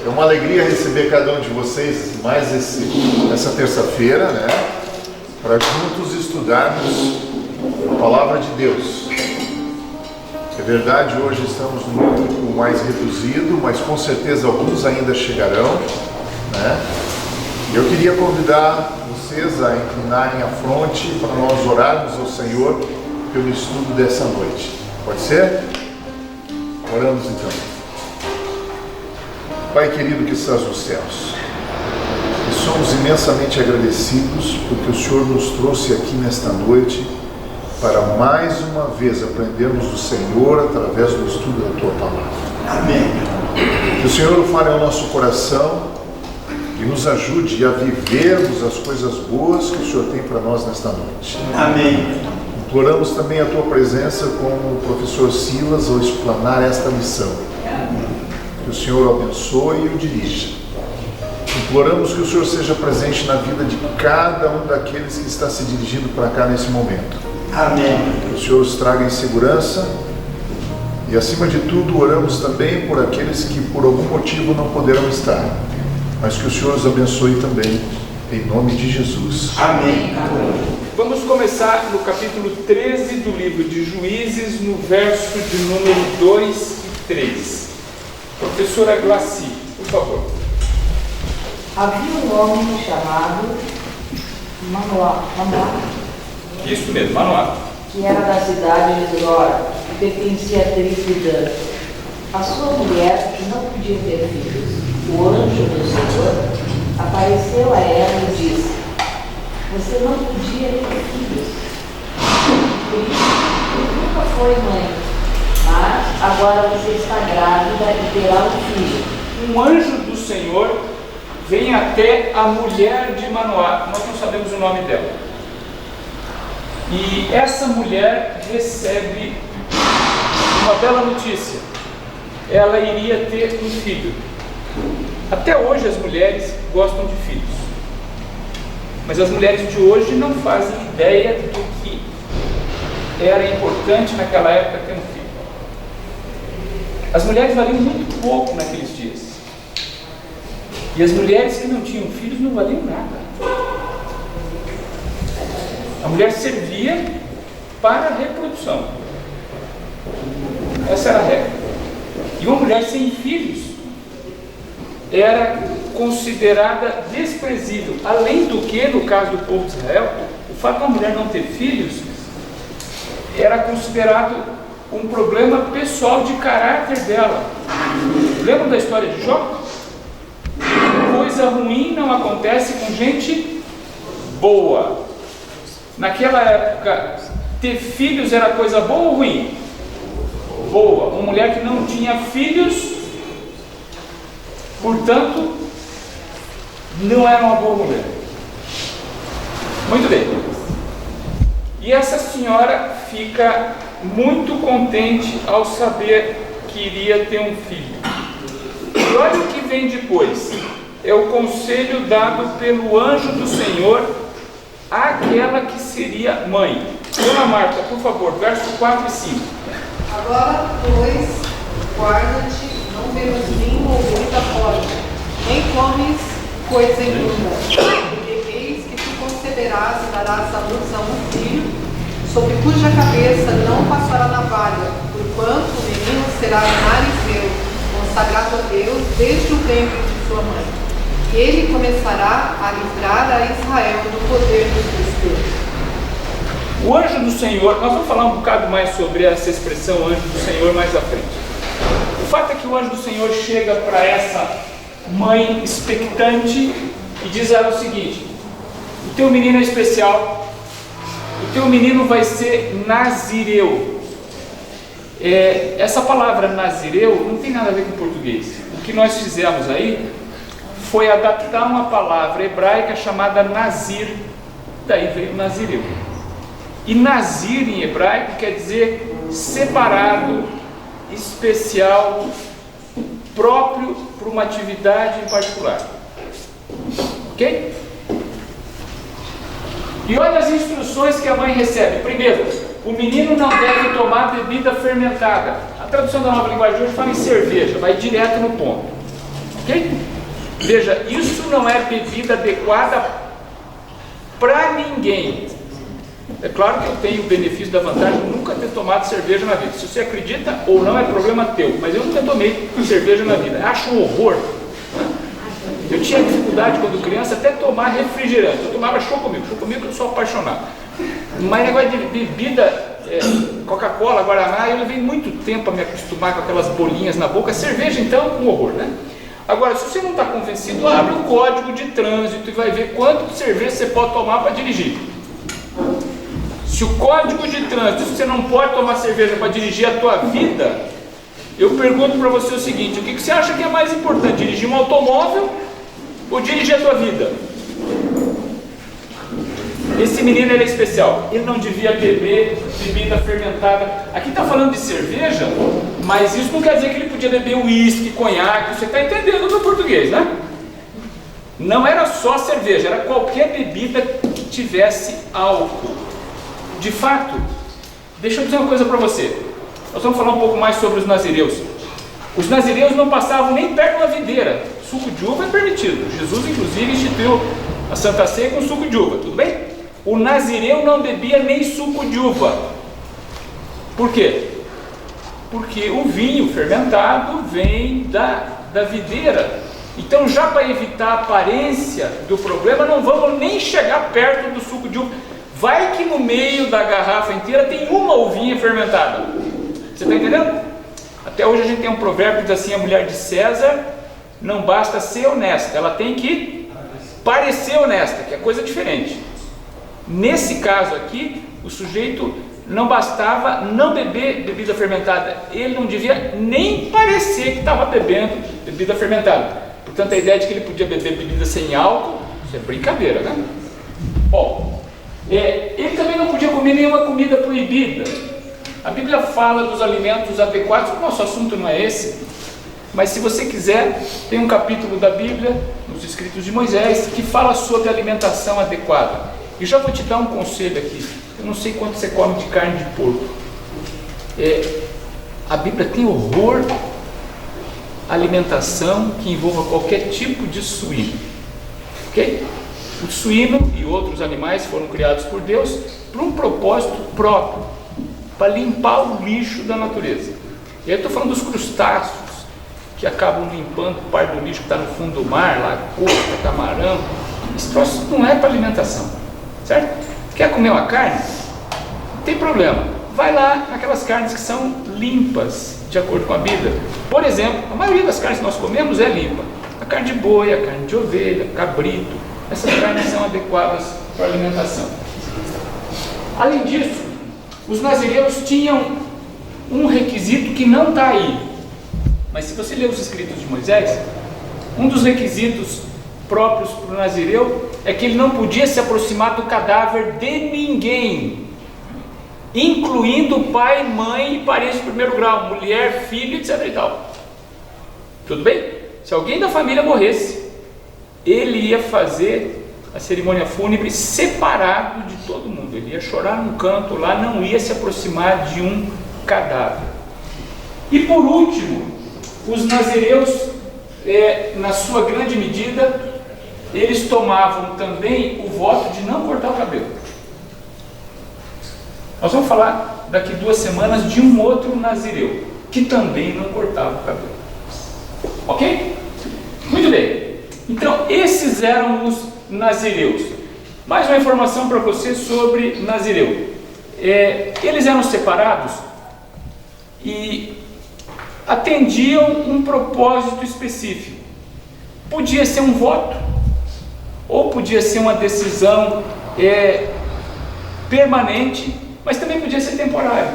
É uma alegria receber cada um de vocês mais essa terça-feira, né? Para juntos estudarmos a Palavra de Deus. É verdade, hoje estamos num grupo mais reduzido, mas com certeza alguns ainda chegarão, né? Eu queria convidar vocês a inclinarem a fronte para nós orarmos ao Senhor pelo estudo dessa noite. Pode ser? Oramos então. Pai querido que estás nos céus, e somos imensamente agradecidos porque o Senhor nos trouxe aqui nesta noite para mais uma vez aprendermos do Senhor através do estudo da Tua Palavra. Amém. Que o Senhor fale ao nosso coração e nos ajude a vivermos as coisas boas que o Senhor tem para nós nesta noite. Amém. Imploramos também a Tua presença com o professor Silas ao explanar esta lição. Que o Senhor o abençoe e o dirija. Imploramos que o Senhor seja presente na vida de cada um daqueles que está se dirigindo para cá nesse momento. Amém. Que o Senhor os traga em segurança e, acima de tudo, oramos também por aqueles que por algum motivo não poderão estar, mas que o Senhor os abençoe também, em nome de Jesus. Amém. Vamos começar no capítulo 13 do livro de Juízes, no verso de número 2 e 3. Professora Glaci, por favor. Havia um homem chamado Manoá, Isso mesmo, Manoá. que era da cidade de Zora, e pertencia à tribo de Dan. A sua mulher, que não podia ter filhos, o anjo do Senhor, apareceu a ela e disse: você não podia ter filhos, por isso nunca foi mãe, mas agora você está grávida e terá um filho. Um anjo do Senhor vem até a mulher de Manoá. Nós não sabemos o nome dela. E essa mulher recebe uma bela notícia. Ela iria ter um filho. Até hoje as mulheres gostam de filhos. Mas as mulheres de hoje não fazem ideia do que era importante naquela época ter um filho. As mulheres valiam muito pouco naqueles dias. E as mulheres que não tinham filhos não valiam nada. A mulher servia para a reprodução. Essa era a regra. E uma mulher sem filhos era considerada desprezível. Além do que, no caso do povo de Israel, o fato da mulher não ter filhos era considerado um problema pessoal de caráter dela. Lembram da história de Jó? Coisa ruim não acontece com gente boa. Naquela época, ter filhos era coisa boa ou ruim? Boa. Uma mulher que não tinha filhos, portanto, não era uma boa mulher. Muito bem. E essa senhora fica muito contente ao saber que iria ter um filho. E olha o que vem depois. É o conselho dado pelo anjo do Senhor àquela que seria mãe. Dona Marta, por favor, verso 4 e 5. Agora, pois, guarda-te, não bebas vinho ou muita forte, nem comes coisa imunda, porque eis que tu conceberás e darás à luz a um filho, sobre cuja cabeça não passará navalha, porquanto o menino será narizeu, consagrado a Deus desde o ventre de sua mãe. E ele começará a livrar a Israel do poder dos filisteus. O anjo do Senhor, nós vamos falar um bocado mais sobre essa expressão anjo do Senhor mais à frente. O fato é que o anjo do Senhor chega para essa mãe expectante e diz a ela o seguinte: o teu menino é especial, o teu menino vai ser nazireu. Essa palavra nazireu não tem nada a ver com português. O que nós fizemos aí foi adaptar uma palavra hebraica chamada nazir, daí veio nazireu. E nazir em hebraico quer dizer separado, especial, próprio para uma atividade em particular. Ok? E olha as instruções que a mãe recebe. Primeiro, o menino não deve tomar bebida fermentada. A tradução da Nova Linguagem de hoje fala em cerveja, vai direto no ponto. Ok? Veja, isso não é bebida adequada para ninguém. É claro que eu tenho o benefício da vantagem de nunca ter tomado cerveja na vida. Se você acredita ou não é problema teu, mas eu nunca tomei cerveja na vida. Acho um horror. Eu tinha dificuldade quando criança até tomar refrigerante. Eu tomava chocomilk eu sou apaixonado. Mas negócio de bebida, Coca-Cola, Guaraná, eu levei muito tempo a me acostumar com aquelas bolinhas na boca. Cerveja então, um horror, né? Agora, se você não está convencido, abre o código de trânsito e vai ver quanto de cerveja você pode tomar para dirigir. Se o código de trânsito, se você não pode tomar cerveja para dirigir a tua vida, eu pergunto para você o seguinte: o que você acha que é mais importante, dirigir um automóvel ou dirigir a tua vida? Esse menino ele é especial, ele não devia beber bebida fermentada. Aqui está falando de cerveja, mas isso não quer dizer que ele podia beber uísque, conhaque. Você está entendendo do português, né? Não era só cerveja, era qualquer bebida que tivesse álcool. De fato, deixa eu dizer uma coisa para você. Nós vamos falar um pouco mais sobre os nazireus. Os nazireus não passavam nem perto da videira. Suco de uva é permitido. Jesus, inclusive, instituiu a Santa Ceia com suco de uva, tudo bem? O nazireu não bebia nem suco de uva. Por quê? Porque o vinho fermentado vem da videira. Então, já para evitar a aparência do problema, não vamos nem chegar perto do suco de uva. Vai que no meio da garrafa inteira tem uma uvinha fermentada. Você está entendendo? Até hoje a gente tem um provérbio que diz assim: a mulher de César não basta ser honesta, ela tem que parecer honesta, que é coisa diferente. Nesse caso aqui, o sujeito não bastava não beber bebida fermentada, ele não devia nem parecer que estava bebendo bebida fermentada. Portanto, a ideia de que ele podia beber bebida sem álcool, isso é brincadeira, né? Bom, ele também não podia comer nenhuma comida proibida. A Bíblia fala dos alimentos adequados. O nosso assunto não é esse, mas se você quiser, tem um capítulo da Bíblia, nos escritos de Moisés, que fala sobre alimentação adequada. E já vou te dar um conselho aqui. Eu não sei quanto você come de carne de porco. A Bíblia tem horror à alimentação que envolva qualquer tipo de suíno. Ok? O suíno e outros animais foram criados por Deus para um propósito próprio, para limpar o lixo da natureza. E aí eu estou falando dos crustáceos, que acabam limpando parte do lixo que está no fundo do mar, lagosta, camarão. Esse troço não é para alimentação, certo? Quer comer uma carne? Não tem problema. Vai lá naquelas carnes que são limpas, de acordo com a Bíblia. Por exemplo, a maioria das carnes que nós comemos é limpa. A carne de boi, a carne de ovelha, cabrito, essas carnes são adequadas para a alimentação. Além disso, os nazireus tinham um requisito que não está aí. Mas se você ler os escritos de Moisés, um dos requisitos próprios para o nazireu é que ele não podia se aproximar do cadáver de ninguém, incluindo pai, mãe e parentes de primeiro grau, mulher, filho, etc. e tal. Tudo bem? Se alguém da família morresse, ele ia fazer a cerimônia fúnebre separado de todo mundo. Ele ia chorar num canto lá, não ia se aproximar de um cadáver. E por último, os nazireus, na sua grande medida, eles tomavam também o voto de não cortar o cabelo. Nós vamos falar daqui 2 semanas de um outro nazireu que também não cortava o cabelo. Ok? Muito bem. Então, esses eram os nazireus. Mais uma informação para você sobre nazireu. Eles eram separados e atendiam um propósito específico. Podia ser um voto, ou podia ser uma decisão permanente, mas também podia ser temporário.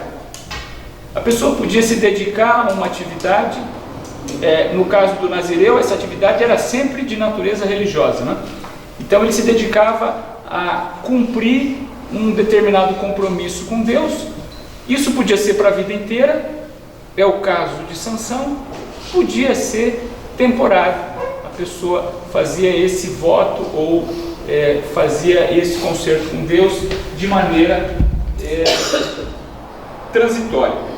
A pessoa podia se dedicar a uma atividade. No caso do nazireu, essa atividade era sempre de natureza religiosa, né? Então ele se dedicava a cumprir um determinado compromisso com Deus. Isso podia ser para a vida inteira, é o caso de Sansão. Podia ser temporário, a pessoa fazia esse voto ou fazia esse concerto com Deus de maneira transitória.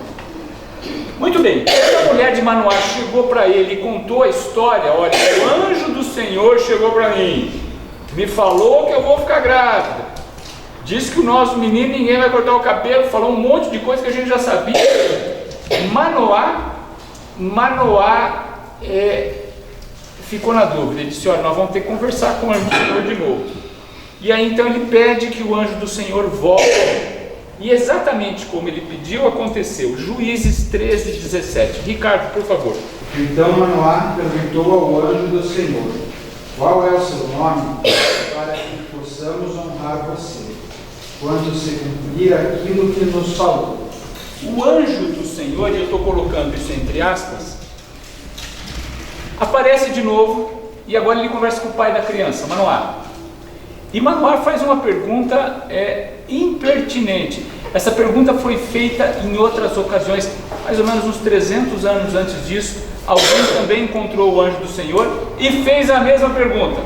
Muito bem, quando a mulher de Manoá chegou para ele e contou a história, olha, o anjo do Senhor chegou para mim, me falou que eu vou ficar grávida, disse que o nosso menino ninguém vai cortar o cabelo, falou um monte de coisa que a gente já sabia. Manoá ficou na dúvida, ele disse, olha, nós vamos ter que conversar com o anjo do Senhor de novo. E aí então ele pede que o anjo do Senhor volte, e exatamente como ele pediu, aconteceu. Juízes 13:17. Ricardo, por favor. Então Manoá perguntou ao anjo do Senhor, qual é o seu nome, para que possamos honrar você, quando se cumprir aquilo que nos falou. O anjo do Senhor, e eu estou colocando isso entre aspas, aparece de novo, e agora ele conversa com o pai da criança, Manoá. E Manoá faz uma pergunta impertinente. Essa pergunta foi feita em outras ocasiões, mais ou menos uns 300 anos antes disso. Alguém também encontrou o anjo do Senhor e fez a mesma pergunta.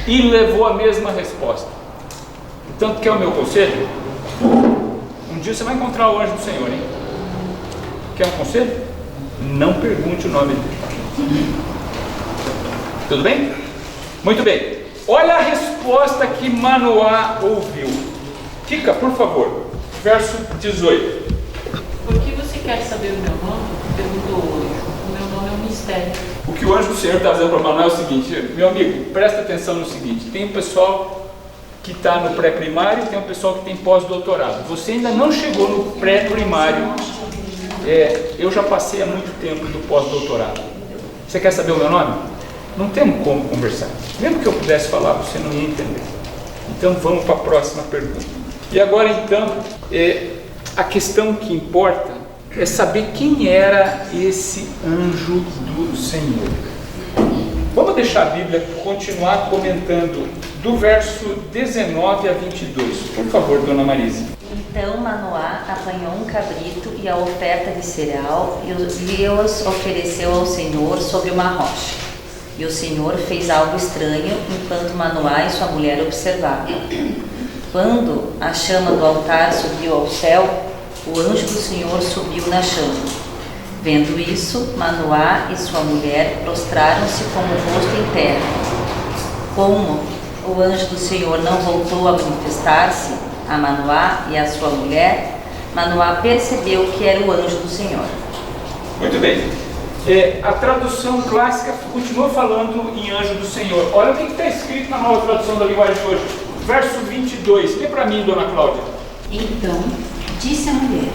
E levou a mesma resposta. Portanto, quer o meu conselho? Um dia você vai encontrar o anjo do Senhor, hein? Quer um conselho? Não pergunte o nome dele. Tudo bem? Muito bem. Olha a resposta que Manoá ouviu. Kika, por favor, verso 18. Por que você quer saber o meu nome? Perguntou o anjo. O meu nome é um mistério. O que o anjo do Senhor está dizendo para Manoá é o seguinte, meu amigo, presta atenção no seguinte, tem um pessoal que está no pré-primário e tem um pessoal que tem pós-doutorado. Você ainda não chegou no pré-primário, eu já passei há muito tempo do pós-doutorado. Você quer saber o meu nome? Não temos como conversar. Mesmo que eu pudesse falar, você não ia entender. Então vamos para a próxima pergunta. E agora então, a questão que importa é saber quem era esse anjo do Senhor. Vamos deixar a Bíblia continuar comentando do verso 19 a 22. Por favor, dona Marisa. Então Manoá apanhou um cabrito e a oferta de cereal e os ofereceu ao Senhor sobre uma rocha. E o Senhor fez algo estranho enquanto Manoá e sua mulher observavam. Quando a chama do altar subiu ao céu, o anjo do Senhor subiu na chama. Vendo isso, Manoá e sua mulher prostraram-se com o rosto em terra. Como o anjo do Senhor não voltou a manifestar-se a Manoá e a sua mulher, Manoá percebeu que era o anjo do Senhor. Muito bem. A tradução clássica continua falando em anjo do Senhor. Olha o que está escrito na nova tradução da linguagem de hoje. Verso 22. Lê para mim, dona Cláudia. Então disse a mulher,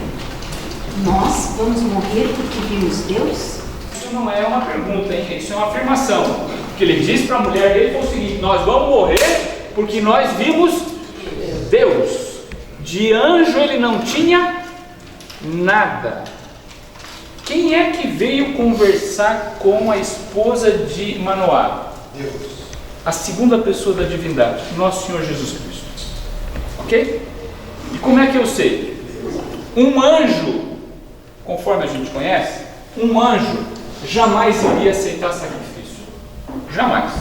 nós vamos morrer porque vimos Deus? Isso não é uma pergunta, hein? Isso é uma afirmação. O que ele disse para a mulher dele foi o seguinte, nós vamos morrer porque nós vimos Deus. De anjo ele não tinha nada. Quem é que veio conversar com a esposa de Manoá? Deus. A segunda pessoa da divindade, nosso Senhor Jesus Cristo. Ok? E como é que eu sei? Um anjo, conforme a gente conhece, um anjo jamais iria aceitar sacrifício. Jamais.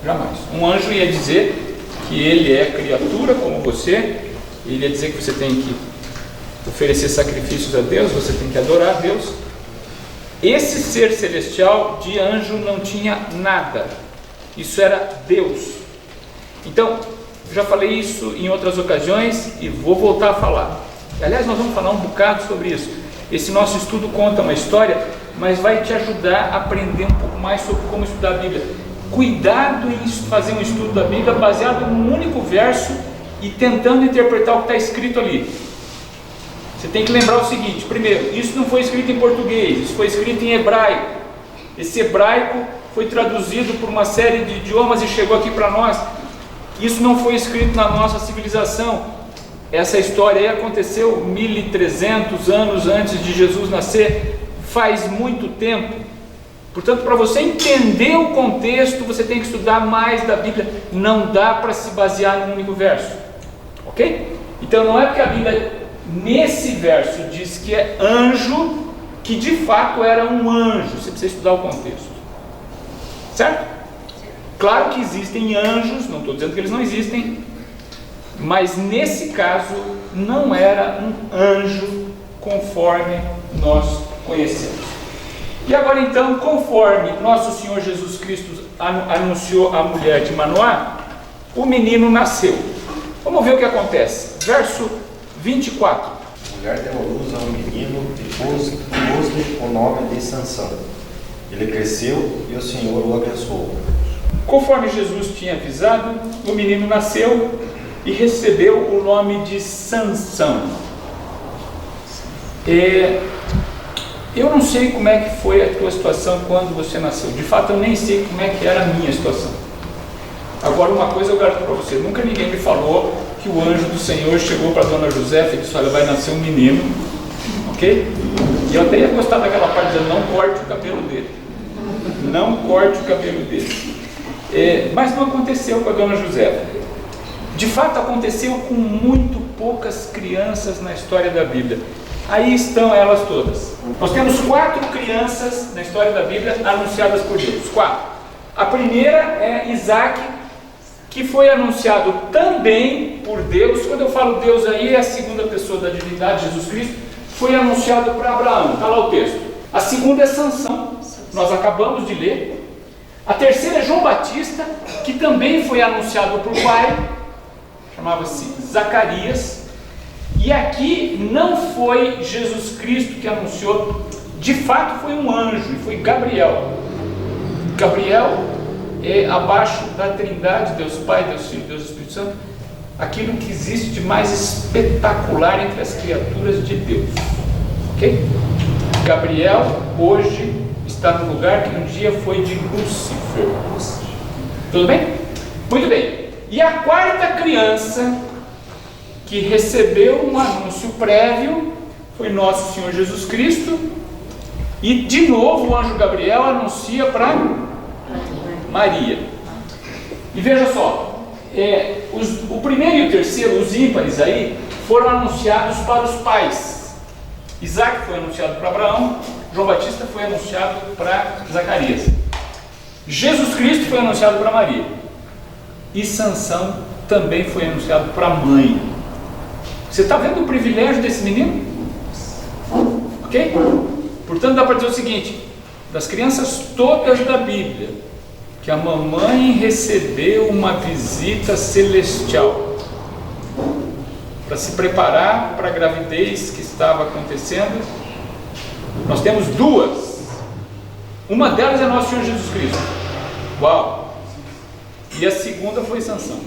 Jamais. Um anjo ia dizer que ele é criatura como você, ele ia dizer que você tem que oferecer sacrifícios a Deus, você tem que adorar a Deus. Esse ser celestial de anjo não tinha nada. Isso era Deus. Então, já falei isso em outras ocasiões e vou voltar a falar. Aliás, nós vamos falar um bocado sobre isso. Esse nosso estudo conta uma história, mas vai te ajudar a aprender um pouco mais sobre como estudar a Bíblia. Cuidado em fazer um estudo da Bíblia baseado num único verso e tentando interpretar o que está escrito ali. Você tem que lembrar o seguinte, primeiro, isso não foi escrito em português, isso foi escrito em hebraico. Esse hebraico foi traduzido por uma série de idiomas e chegou aqui para nós. Isso não foi escrito na nossa civilização. Essa história aí aconteceu 1300 anos antes de Jesus nascer, faz muito tempo. Portanto, para você entender o contexto, você tem que estudar mais da Bíblia. Não dá para se basear num único verso. Ok? Então não é porque a Bíblia nesse verso diz que é anjo, que de fato era um anjo. Você precisa estudar o contexto. Certo? Claro que existem anjos, não estou dizendo que eles não existem, mas nesse caso não era um anjo conforme nós conhecemos. E agora então, conforme nosso Senhor Jesus Cristo anunciou à mulher de Manoá, o menino nasceu. Vamos ver o que acontece. Verso 24. A mulher deu à luz a um menino e pôs-lhe o nome de Sansão. Ele cresceu e o Senhor o abençoou. Conforme Jesus tinha avisado, o menino nasceu e recebeu o nome de Sansão. Eu não sei como é que foi a tua situação quando você nasceu. De fato, eu nem sei como é que era a minha situação. Agora, uma coisa eu garanto para você: nunca ninguém me falou que o anjo do Senhor chegou para a dona Josefa e disse: olha, vai nascer um menino, ok? E eu até ia gostar daquela parte dizendo: não corte o cabelo dele. Não corte o cabelo dele. Mas não aconteceu com a dona Josefa. De fato, aconteceu com muito poucas crianças na história da Bíblia. Aí estão elas todas. Nós temos 4 crianças na história da Bíblia anunciadas por Deus. 4. A primeira é Isaac, que foi anunciado também por Deus. Quando eu falo Deus aí, é a segunda pessoa da divindade, Jesus Cristo. Foi anunciado para Abraão. Está lá o texto. A segunda é Sansão. Nós acabamos de ler. A terceira é João Batista, que também foi anunciado por pai. Chamava-se Zacarias. E aqui não foi Jesus Cristo que anunciou, de fato foi um anjo, e foi Gabriel. Gabriel é abaixo da Trindade, Deus Pai, Deus Filho, Deus Espírito Santo, aquilo que existe de mais espetacular entre as criaturas de Deus. Ok? Gabriel hoje está no lugar que um dia foi de Lúcifer. Tudo bem? Muito bem. E a quarta criança que recebeu um anúncio prévio foi nosso Senhor Jesus Cristo. E de novo o anjo Gabriel anuncia para Maria. E veja só, o primeiro e o terceiro, os ímpares aí, foram anunciados para os pais. Isaac foi anunciado para Abraão, João Batista foi anunciado para Zacarias. Jesus Cristo foi anunciado para Maria. E Sansão também foi anunciado para a mãe. Você está vendo o privilégio desse menino? Ok? Portanto, dá para dizer o seguinte: das crianças todas da Bíblia, que a mamãe recebeu uma visita celestial para se preparar para a gravidez que estava acontecendo, nós temos 2. Uma delas é nosso Senhor Jesus Cristo. Uau! E a segunda foi Sansão.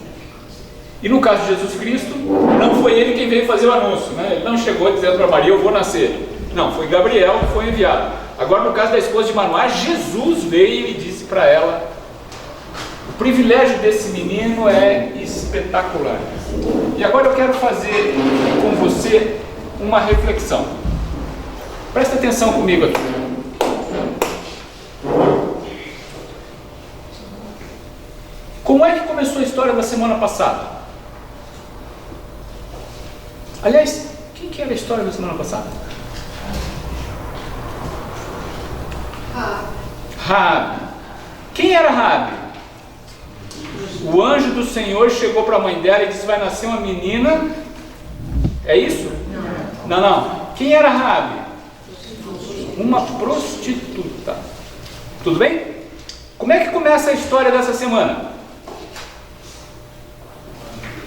E no caso de Jesus Cristo, não foi ele quem veio fazer o anúncio, né? Ele não chegou dizendo para Maria: eu vou nascer. Não, foi Gabriel que foi enviado. Agora, no caso da esposa de Manoá, Jesus veio e disse para ela. O privilégio desse menino é espetacular. E agora eu quero fazer com você uma reflexão. Presta atenção comigo aqui. Como é que começou a história da semana passada? Aliás, quem que era a história da semana passada? Raabe. Quem era Raabe? O anjo do Senhor chegou para a mãe dela e disse: vai nascer uma menina. É isso? Não. Quem era Raabe? Uma prostituta. Tudo bem? Como é que começa a história dessa semana?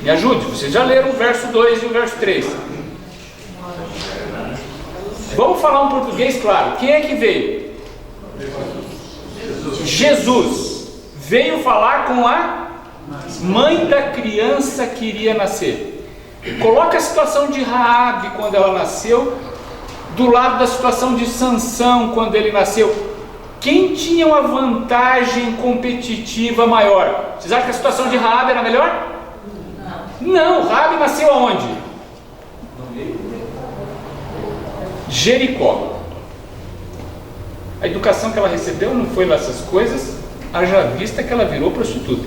Me ajude, vocês já leram o verso 2 e o verso 3. Vamos falar um português claro. Quem é que veio? Jesus veio falar com a mãe da criança que iria nascer. Coloca a situação de Raabe quando ela nasceu do lado da situação de Sansão quando ele nasceu. Quem tinha uma vantagem competitiva maior? Vocês acham que a situação de Raabe era melhor? Não, Raabe nasceu aonde? Jericó. A educação que ela recebeu não foi nessas coisas, haja vista que ela virou prostituta.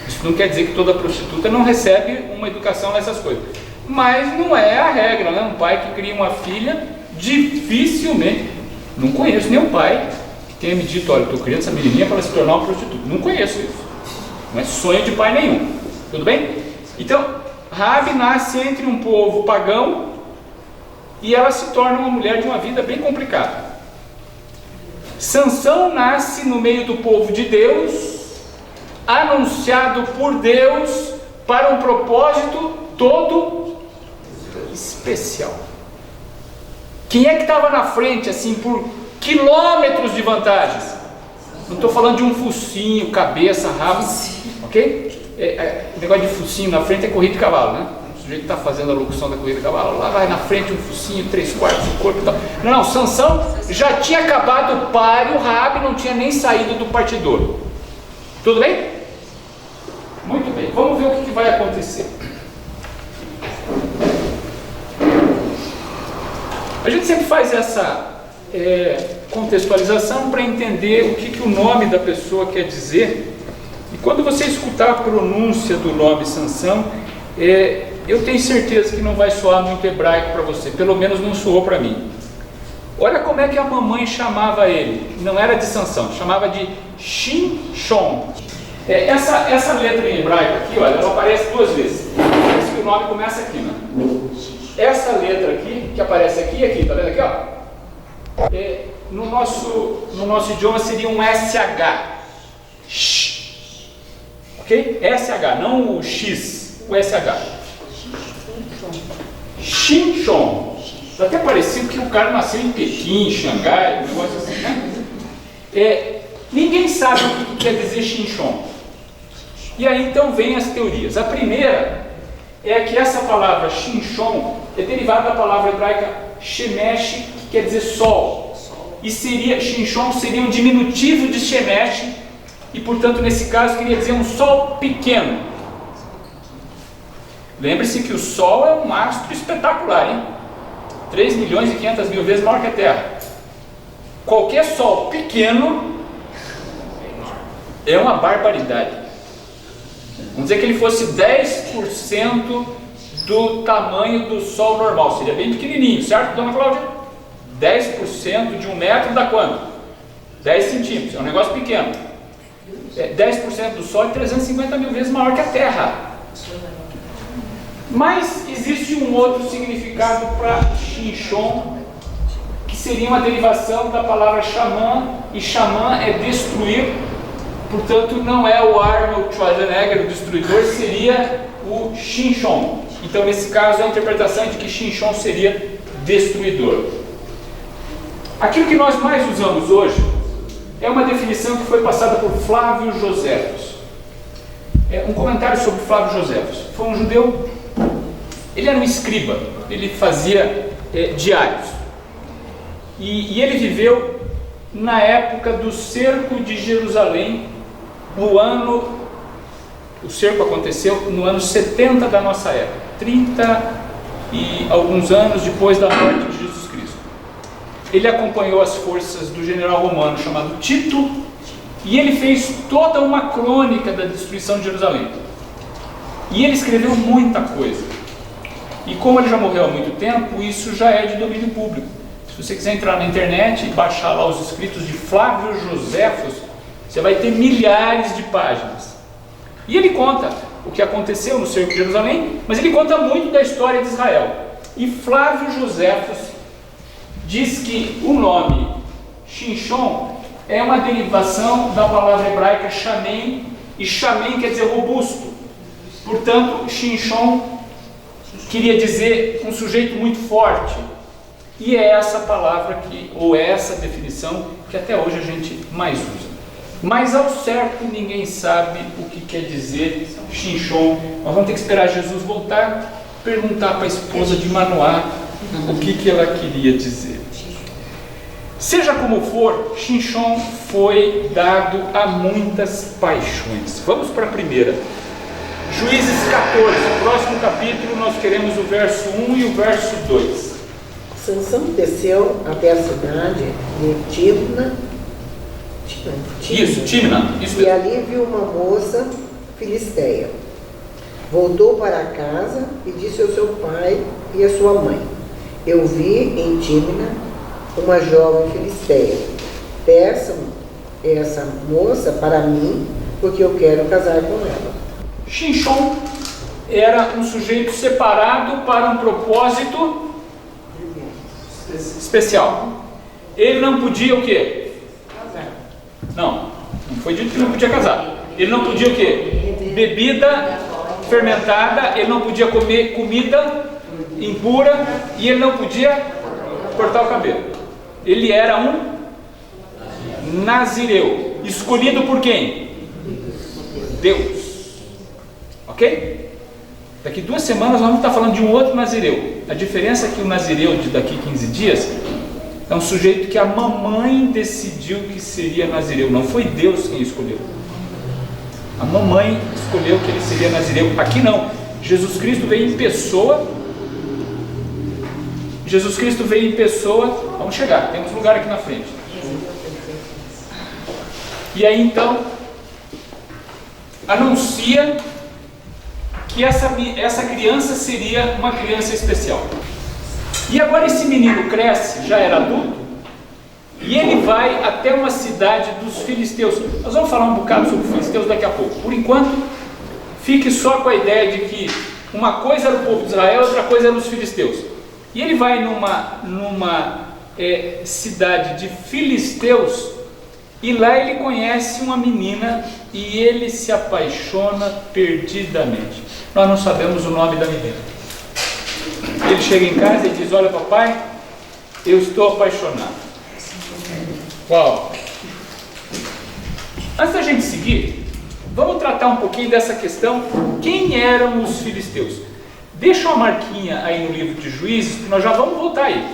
Isso não quer dizer que toda prostituta não recebe uma educação nessas coisas, mas não é a regra, né? Um pai que cria uma filha, dificilmente, não conheço nenhum pai que tenha me dito: olha, estou criando essa menininha para ela se tornar uma prostituta. Não conheço isso, não é sonho de pai nenhum. Tudo bem? Então, Raabe nasce entre um povo pagão e ela se torna uma mulher de uma vida bem complicada. Sansão nasce no meio do povo de Deus, anunciado por Deus para um propósito todo especial. Quem é que estava na frente, assim, por quilômetros de vantagens? Não estou falando de um focinho, cabeça, rabo, ok? O negócio de focinho na frente é corrida de cavalo, né? O sujeito está fazendo a locução da corrida de cavalo, lá vai na frente um focinho, 3/4 do corpo e tal. Não, Sansão já tinha acabado o páreo, o Rabi não tinha nem saído do partidor. Tudo bem? Muito bem, vamos ver o que vai acontecer. A gente sempre faz essa contextualização para entender o que o nome da pessoa quer dizer. E quando você escutar a pronúncia do nome Sansão, eu tenho certeza que não vai soar muito hebraico para você, pelo menos não soou para mim. Olha como é que a mamãe chamava ele, não era de Sansão, chamava de Shinshon. Essa letra em hebraico aqui, olha, ela aparece 2 vezes. Parece que o nome começa aqui, né? Essa letra aqui, que aparece aqui e aqui, tá vendo aqui, ó? No nosso idioma seria um SH. Ok? SH, não o X, o SH. Shinshon. Tá até parecido que o cara nasceu em Pequim, Xangai, um negócio assim, né? Ninguém sabe o que quer dizer Shinshon. E aí então vem as teorias. A primeira é que essa palavra Shinshon é derivada da palavra hebraica Shemesh, que quer dizer sol. E Shinshon seria um diminutivo de Shemesh, e portanto nesse caso queria dizer um sol pequeno. Lembre-se que o Sol é um astro espetacular, hein? 3.500.000 vezes maior que a Terra. Qualquer Sol pequeno é uma barbaridade. Vamos dizer que ele fosse 10% do tamanho do Sol normal, seria bem pequenininho, certo, dona Cláudia? 10% de 1 metro dá quanto? 10 centímetros, é um negócio pequeno. 10% do Sol é 350.000 vezes maior que a Terra. Mas existe um outro significado para Shinshon, que seria uma derivação da palavra xamã, e xamã é destruir, portanto não é o Arnold Schwarzenegger, o destruidor, seria o Shinshon. Então nesse caso a interpretação é de que Shinshon seria destruidor. Aquilo que nós mais usamos hoje é uma definição que foi passada por Flávio Joséfos. Um comentário sobre Flávio Joséfos. Foi um judeu. Ele era um escriba, ele fazia diários. E ele viveu na época do cerco de Jerusalém, o cerco aconteceu no ano 70 da nossa época, 30 e alguns anos depois da morte de Jesus Cristo. Ele acompanhou as forças do general romano chamado Tito, e ele fez toda uma crônica da destruição de Jerusalém. E ele escreveu muita coisa. E como ele já morreu há muito tempo, isso já é de domínio público. Se você quiser entrar na internet e baixar lá os escritos de Flávio Joséfos, você vai ter milhares de páginas. E ele conta o que aconteceu no cerco de Jerusalém, mas ele conta muito da história de Israel. E Flávio Joséfos diz que o nome Shinshon é uma derivação da palavra hebraica Shamen, e Shamen quer dizer robusto. Portanto, Shinshon queria dizer um sujeito muito forte. E é essa palavra ou essa definição que até hoje a gente mais usa. Mas ao certo ninguém sabe o que quer dizer Shinshon. Nós vamos ter que esperar Jesus voltar, perguntar para a esposa de Manoá o que ela queria dizer. Seja como for, Shinshon foi dado a muitas paixões. Vamos para a primeira. Juízes 14, próximo capítulo, nós queremos o verso 1 e o verso 2. Sansão desceu até a cidade de Timna. Isso e ali viu uma moça filisteia. Voltou para casa e disse ao seu pai e à sua mãe: eu vi em Timna uma jovem filisteia. Peçam essa moça para mim, porque eu quero casar com ela. Shinshon era um sujeito separado para um propósito especial. Ele não podia o quê? Não foi dito que não podia casar. Ele não podia o quê? Bebida fermentada, ele não podia comer comida impura e ele não podia cortar o cabelo. Ele era um nazireu, escolhido por quem? Deus. Ok? Daqui 2 semanas nós vamos estar falando de um outro nazireu. A diferença é que o nazireu de daqui 15 dias é um sujeito que a mamãe decidiu que seria nazireu. Não foi Deus quem escolheu. A mamãe escolheu que ele seria nazireu. Aqui não. Jesus Cristo veio em pessoa. Jesus Cristo veio em pessoa. Vamos chegar, temos lugar aqui na frente. E aí então anuncia que essa criança seria uma criança especial. E agora esse menino cresce, já era adulto, e ele vai até uma cidade dos filisteus. Nós vamos falar um bocado sobre os filisteus daqui a pouco. Por enquanto, fique só com a ideia de que uma coisa era o povo de Israel, outra coisa eram os filisteus. E ele vai numa cidade de filisteus, e lá ele conhece uma menina e ele se apaixona perdidamente. Nós não sabemos o nome da menina. Ele chega em casa e diz: olha papai, eu estou apaixonado. Uau! Antes da gente seguir, vamos tratar um pouquinho dessa questão. Quem eram os filisteus? Deixa uma marquinha aí no livro de Juízes, que nós já vamos voltar aí.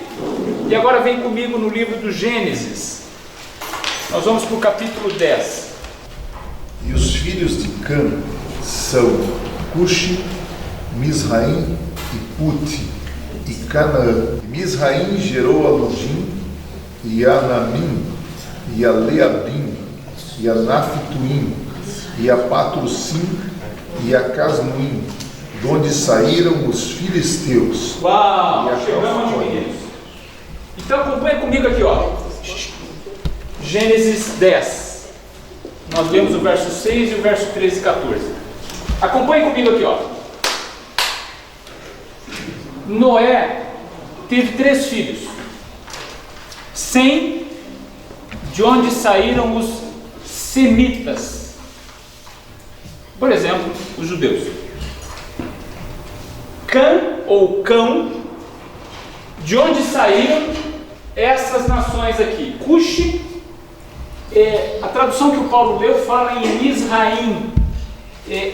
E agora vem comigo no livro do Gênesis. Nós vamos para o capítulo 10. E os filhos de Cã são Cuxi, Misraim e Puti e Canaã. Misraim gerou a Lugim e a Anamim e a Leabim e a Naphtuim e a Patrussim e a Casluim, de onde saíram os filisteus. Uau! Chegamos, meninos. Então acompanha comigo aqui, ó. Gênesis 10. Nós lemos o verso 6 e o verso 13 e 14. Acompanhe comigo aqui, ó. Noé teve 3 filhos. Sem, de onde saíram os semitas. Por exemplo, os judeus. Cã ou Cão, de onde saíram essas nações aqui. Cuxi, a tradução que o Paulo leu fala em Misraim.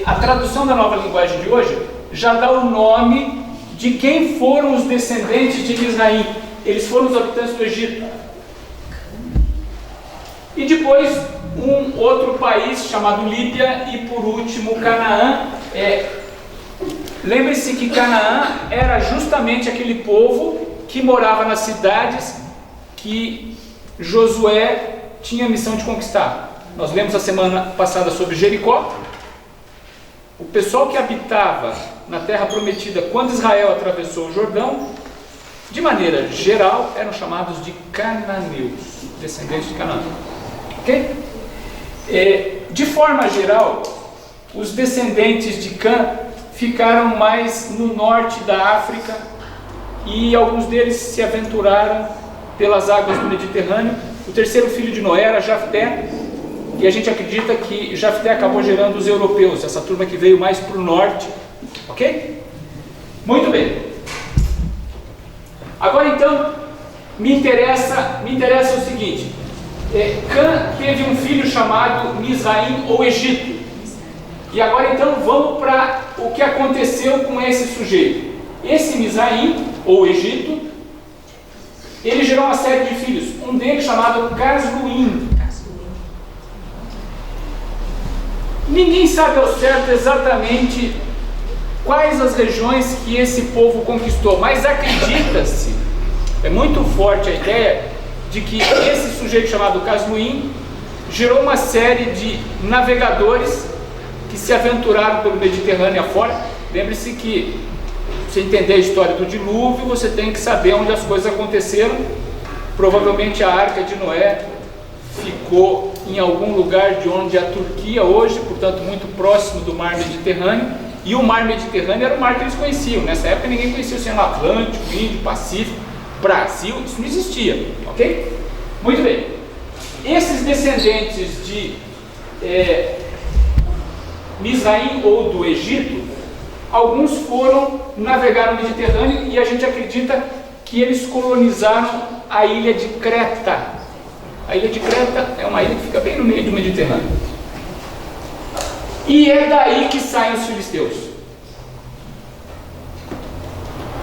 A tradução da Nova Linguagem de hoje já dá o nome de quem foram os descendentes de Misraim. Eles foram os habitantes do Egito. E depois um outro país chamado Líbia e por último Canaã. Lembre-se que Canaã era justamente aquele povo que morava nas cidades que Josué tinha a missão de conquistar. Nós lemos a semana passada sobre Jericó. O pessoal que habitava na terra prometida quando Israel atravessou o Jordão, de maneira geral, eram chamados de cananeus, descendentes de Canaã. Ok? De forma geral, os descendentes de Cã ficaram mais no norte da África e alguns deles se aventuraram pelas águas do Mediterrâneo. O terceiro filho de Noé era Jafté, e a gente acredita que Jafté acabou gerando os europeus, essa turma que veio mais para o norte. Ok? Muito bem. Agora então, me interessa o seguinte. Cã teve um filho chamado Misraim ou Egito. E agora então vamos para o que aconteceu com esse sujeito. Esse Misraim ou Egito, ele gerou uma série de filhos. Um deles chamado Casluim. Ninguém sabe ao certo exatamente quais as regiões que esse povo conquistou, mas acredita-se, é muito forte a ideia de que esse sujeito chamado Casluim gerou uma série de navegadores que se aventuraram pelo Mediterrâneo afora. Lembre-se que, para você entender a história do dilúvio, você tem que saber onde as coisas aconteceram. Provavelmente a Arca de Noé ficou em algum lugar de onde é a Turquia hoje, portanto muito próximo do mar Mediterrâneo, e o mar Mediterrâneo era o mar que eles conheciam. Nessa época ninguém conhecia o Oceano Atlântico, Índio, Pacífico. Brasil, isso não existia, ok? Muito bem. Esses descendentes de Mizraim ou do Egito, alguns foram navegar no Mediterrâneo e a gente acredita que eles colonizaram a ilha de Creta. A ilha de Creta é uma ilha que fica bem no meio do Mediterrâneo. E é daí que saem os filisteus.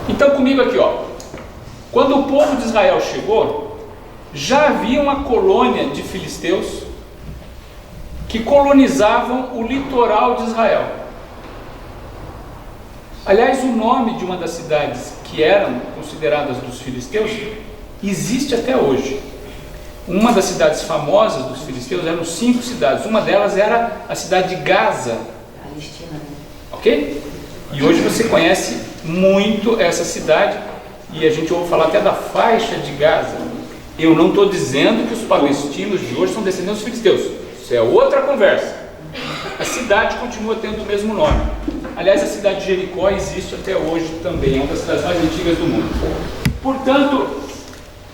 Então comigo aqui, ó. Quando o povo de Israel chegou, já havia uma colônia de filisteus que colonizavam o litoral de Israel. Aliás, o nome de uma das cidades que eram consideradas dos filisteus existe até hoje. Uma das cidades famosas dos filisteus eram 5 cidades. Uma delas era a cidade de Gaza. Palestina, né? Ok? E hoje você conhece muito essa cidade e a gente ouve falar até da faixa de Gaza. Eu não estou dizendo que os palestinos de hoje são descendentes dos filisteus. Isso é outra conversa. A cidade continua tendo o mesmo nome. Aliás, a cidade de Jericó existe até hoje também. É uma das cidades mais antigas do mundo. Portanto,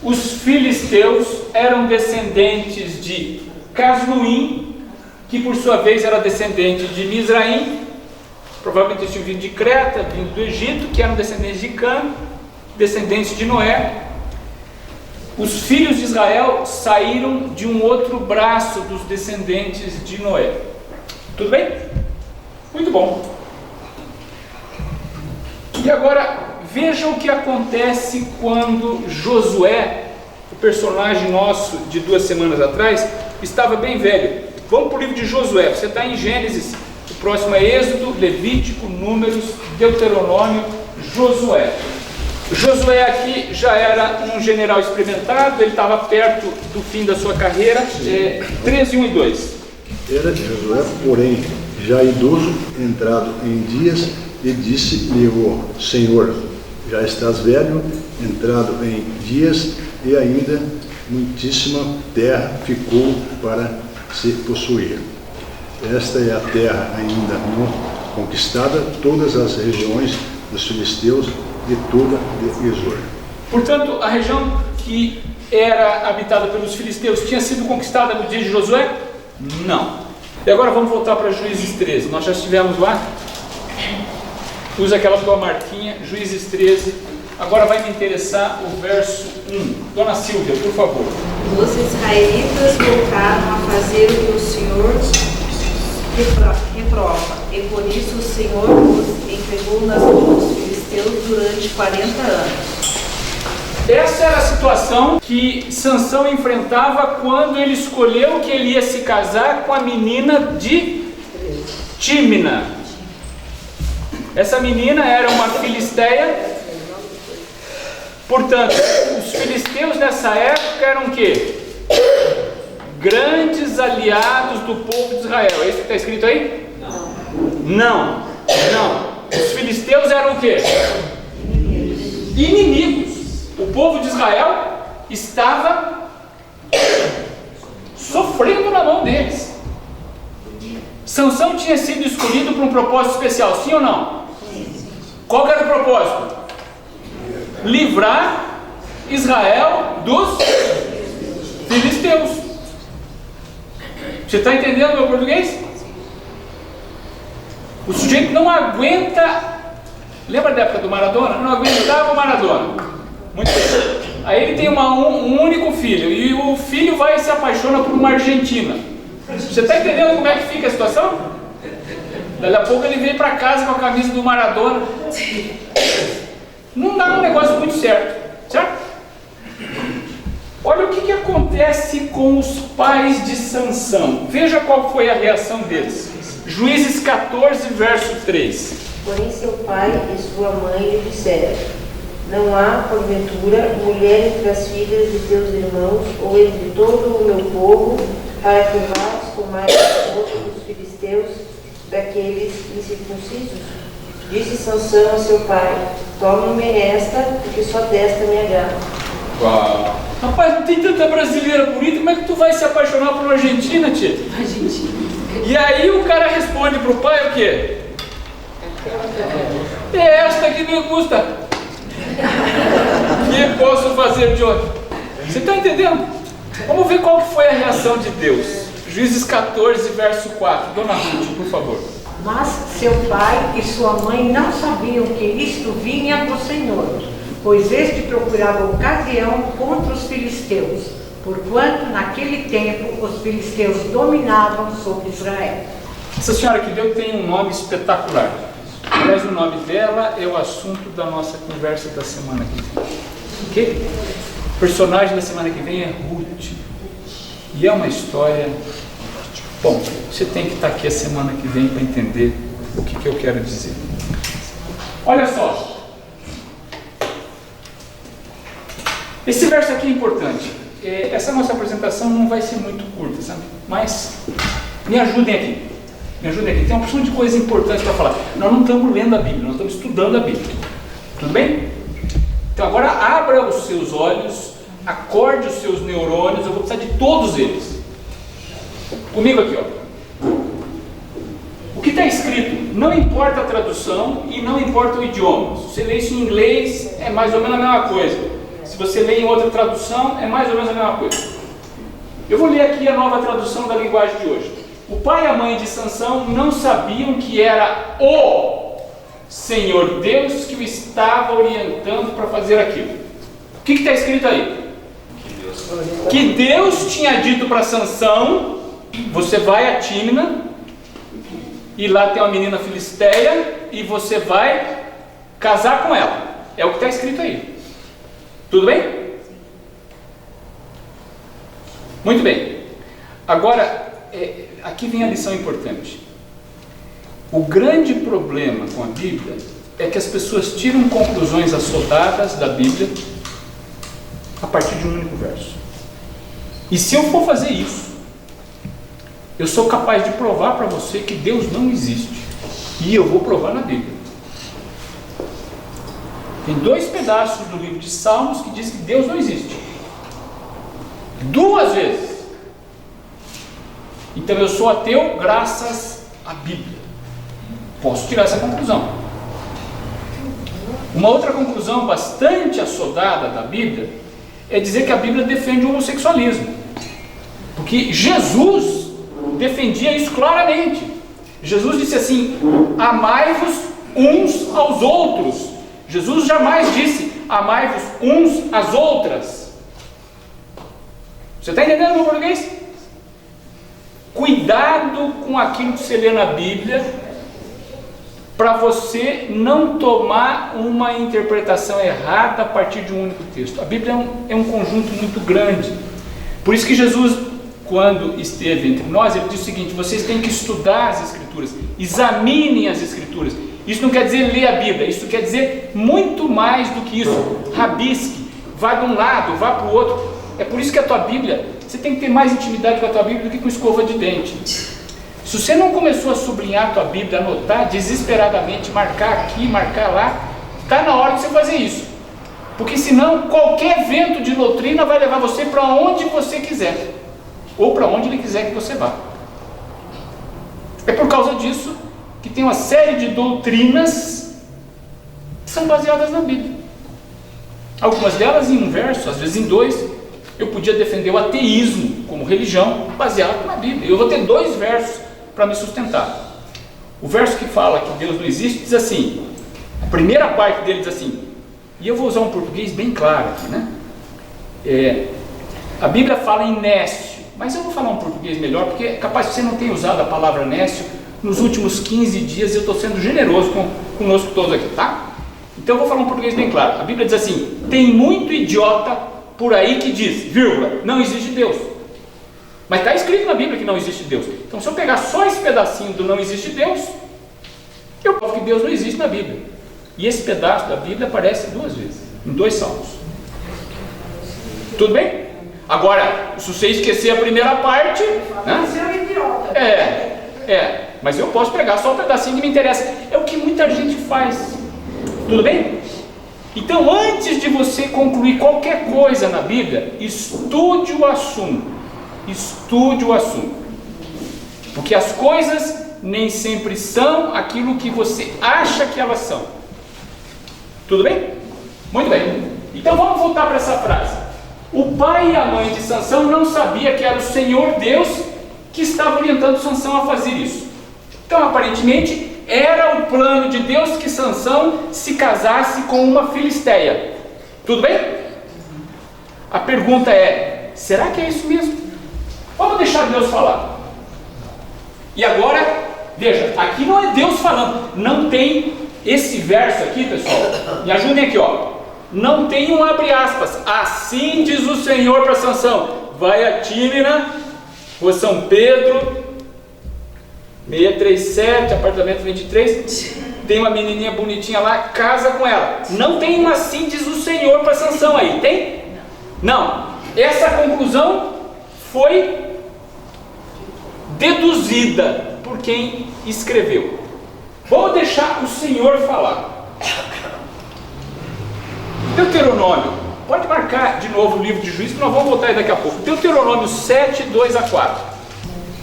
os filisteus eram descendentes de Casluim, que por sua vez era descendente de Mizraim. Provavelmente eles tinham vindo de Creta, vindo do Egito, que eram descendentes de Cã, descendentes de Noé. Os filhos de Israel saíram de um outro braço dos descendentes de Noé. Tudo bem? Muito bom. E agora, veja o que acontece quando Josué, o personagem nosso de 2 semanas atrás, estava bem velho. Vamos para o livro de Josué. Você está em Gênesis. O próximo é Êxodo, Levítico, Números, Deuteronômio, Josué. Josué aqui já era um general experimentado, ele estava perto do fim da sua carreira, 13, 1 e 2. Era Josué, porém, já idoso, entrado em dias, e disse-lhe o Senhor: já estás velho, entrado em dias, e ainda muitíssima terra ficou para se possuir. Esta é a terra ainda não conquistada, todas as regiões dos filisteus e toda de Gesur. Portanto, a região que era habitada pelos filisteus tinha sido conquistada no dia de Josué? Não. E agora vamos voltar para Juízes 13. Nós já estivemos lá. Usa aquela tua marquinha, Juízes 13. Agora vai me interessar o verso 1. Dona Silvia, por favor. Os israelitas voltaram a fazer o que o Senhor reprova, e por isso o Senhor os entregou nas mãos dos filisteus durante 40 anos. Essa era a situação que Sansão enfrentava quando ele escolheu que ele ia se casar com a menina de Tímina. Essa menina era uma filisteia. Portanto, os filisteus nessa época eram o quê? Grandes aliados do povo de Israel. É isso que está escrito aí? Não. Os filisteus eram o quê? Inimigos. O povo de Israel estava sofrendo na mão deles. Sansão tinha sido escolhido para um propósito especial, sim ou não? Qual era o propósito? Livrar Israel dos filisteus. Você está entendendo o meu português? O sujeito não aguenta. Lembra da época do Maradona? Não aguentava o Maradona. Muito bem. Aí ele tem um único filho, e o filho vai e se apaixona por uma argentina. Você está entendendo como é que fica a situação? Daí a pouco ele vem para casa com a camisa do Maradona. Não dá um negócio muito certo? Olha o que acontece com os pais de Sansão. Veja qual foi a reação deles. Juízes 14, verso 3. Porém seu pai e sua mãe lhe disseram: não há, porventura, mulher entre as filhas de teus irmãos ou entre todo o meu povo, para que vás tomar esposa dos filisteus, daqueles incircuncisos? Disse Sansão a seu pai: tome-me esta, porque só desta me agrada. Uau. Rapaz, não tem tanta brasileira bonita, como é que tu vai se apaixonar por uma argentina, tia? Argentina. E aí o cara responde pro pai o quê? É esta que me gusta. E que posso fazer de hoje? Você está entendendo? Vamos ver qual que foi a reação de Deus. Juízes 14, verso 4. Dona Ruth, por favor. Mas seu pai e sua mãe não sabiam que isto vinha do Senhor, pois este procurava ocasião contra os filisteus, porquanto naquele tempo os filisteus dominavam sobre Israel. Essa senhora que deu tem um nome espetacular. Aliás, o nome dela é o assunto da nossa conversa da semana que vem. Ok? O personagem da semana que vem é Ruth. E é uma história... Bom, você tem que estar aqui a semana que vem para entender o que eu quero dizer. Olha só. Esse verso aqui é importante. Essa nossa apresentação não vai ser muito curta, sabe? Mas me ajudem aqui. Me ajudem aqui. Tem uma porção de coisas importantes para falar. Nós não estamos lendo a Bíblia, nós estamos estudando a Bíblia. Tudo bem? Então agora abra os seus olhos, acorde os seus neurônios, eu vou precisar de todos eles. Comigo aqui, ó. O que está escrito, não importa a tradução e não importa o idioma. Se você lê isso em inglês, é mais ou menos a mesma coisa. Se você lê em outra tradução, é mais ou menos a mesma coisa. Eu vou ler aqui a nova tradução da linguagem de hoje. O pai e a mãe de Sansão não sabiam que era o Senhor Deus que o estava orientando para fazer aquilo. O que está escrito aí? Que Deus tinha dito para Sansão: você vai a Tímina, e lá tem uma menina filisteia, e você vai casar com ela. É o que está escrito aí. Tudo bem? Muito bem. Agora, aqui vem a lição importante. O grande problema com a Bíblia é que as pessoas tiram conclusões assodadas da Bíblia a partir de um único verso. E se eu for fazer isso, eu sou capaz de provar para você que Deus não existe. E eu vou provar na Bíblia. Tem 2 pedaços do livro de Salmos que diz que Deus não existe. 2 vezes. Então eu sou ateu graças à Bíblia. Posso tirar essa conclusão. Uma outra conclusão bastante assodada da Bíblia é dizer que a Bíblia defende o homossexualismo. Porque Jesus defendia isso claramente. Jesus disse assim: amai-vos uns aos outros. Jesus jamais disse amai-vos uns às outras. Você está entendendo o meu português? Cuidado com aquilo que você lê na Bíblia, para você não tomar uma interpretação errada a partir de um único texto. A Bíblia é um conjunto muito grande. Por isso que Jesus, quando esteve entre nós, ele disse o seguinte: vocês têm que estudar as Escrituras, examinem as Escrituras. Isso não quer dizer ler a Bíblia, isso quer dizer muito mais do que isso. Rabisque, vá de um lado, vá para o outro. É por isso que a tua Bíblia, você tem que ter mais intimidade com a tua Bíblia do que com escova de dente. Se você não começou a sublinhar a tua Bíblia, anotar desesperadamente, marcar aqui, marcar lá, está na hora de você fazer isso. Porque senão qualquer vento de doutrina vai levar você para onde você quiser, ou para onde ele quiser que você vá. É por causa disso que tem uma série de doutrinas que são baseadas na Bíblia. Algumas delas em um verso, às vezes em 2. Eu podia defender o ateísmo como religião baseado na Bíblia. Eu vou ter 2 versos para me sustentar. O verso que fala que Deus não existe diz assim, a primeira parte dele diz assim, e eu vou usar um português bem claro aqui, né? A Bíblia fala em nécio, mas eu vou falar um português melhor, porque é capaz que você não tenha usado a palavra nécio nos últimos 15 dias, eu estou sendo generoso conosco todos aqui, tá? Então eu vou falar um português bem claro. A Bíblia diz assim, tem muito idiota por aí que diz, vírgula, não existe Deus. Mas está escrito na Bíblia que não existe Deus. Então se eu pegar só esse pedacinho do não existe Deus, eu provo que Deus não existe na Bíblia. E esse pedaço da Bíblia aparece 2 vezes, em 2 salmos. Tudo bem? Agora, se você esquecer a primeira parte, né? Mas eu posso pegar só um pedacinho que me interessa. É o que muita gente faz. Tudo bem? Então, antes de você concluir qualquer coisa na Bíblia, estude o assunto. Estude o assunto. Porque as coisas nem sempre são aquilo que você acha que elas são. Tudo bem? Muito bem. Então vamos voltar para essa frase. O pai e a mãe de Sansão não sabiam que era o Senhor Deus que estava orientando Sansão a fazer isso. Então aparentemente era o plano de Deus que Sansão se casasse com uma filisteia. Tudo bem? A pergunta é, será que é isso mesmo? Vamos deixar Deus falar. E agora, veja, aqui não é Deus falando, não tem esse verso aqui, pessoal, me ajudem aqui, ó. Não tem um abre aspas, assim diz o Senhor para Sansão, vai a Tímina, rua São Pedro, 637, apartamento 23, tem uma menininha bonitinha lá, casa com ela. Não tem um assim diz o Senhor para Sansão aí, tem? Não. Essa conclusão foi deduzida por quem escreveu. Vou deixar o Senhor falar. Deuteronômio, pode marcar de novo o livro de Juízes, que nós vamos voltar aí daqui a pouco. Deuteronômio 7, 2 a 4.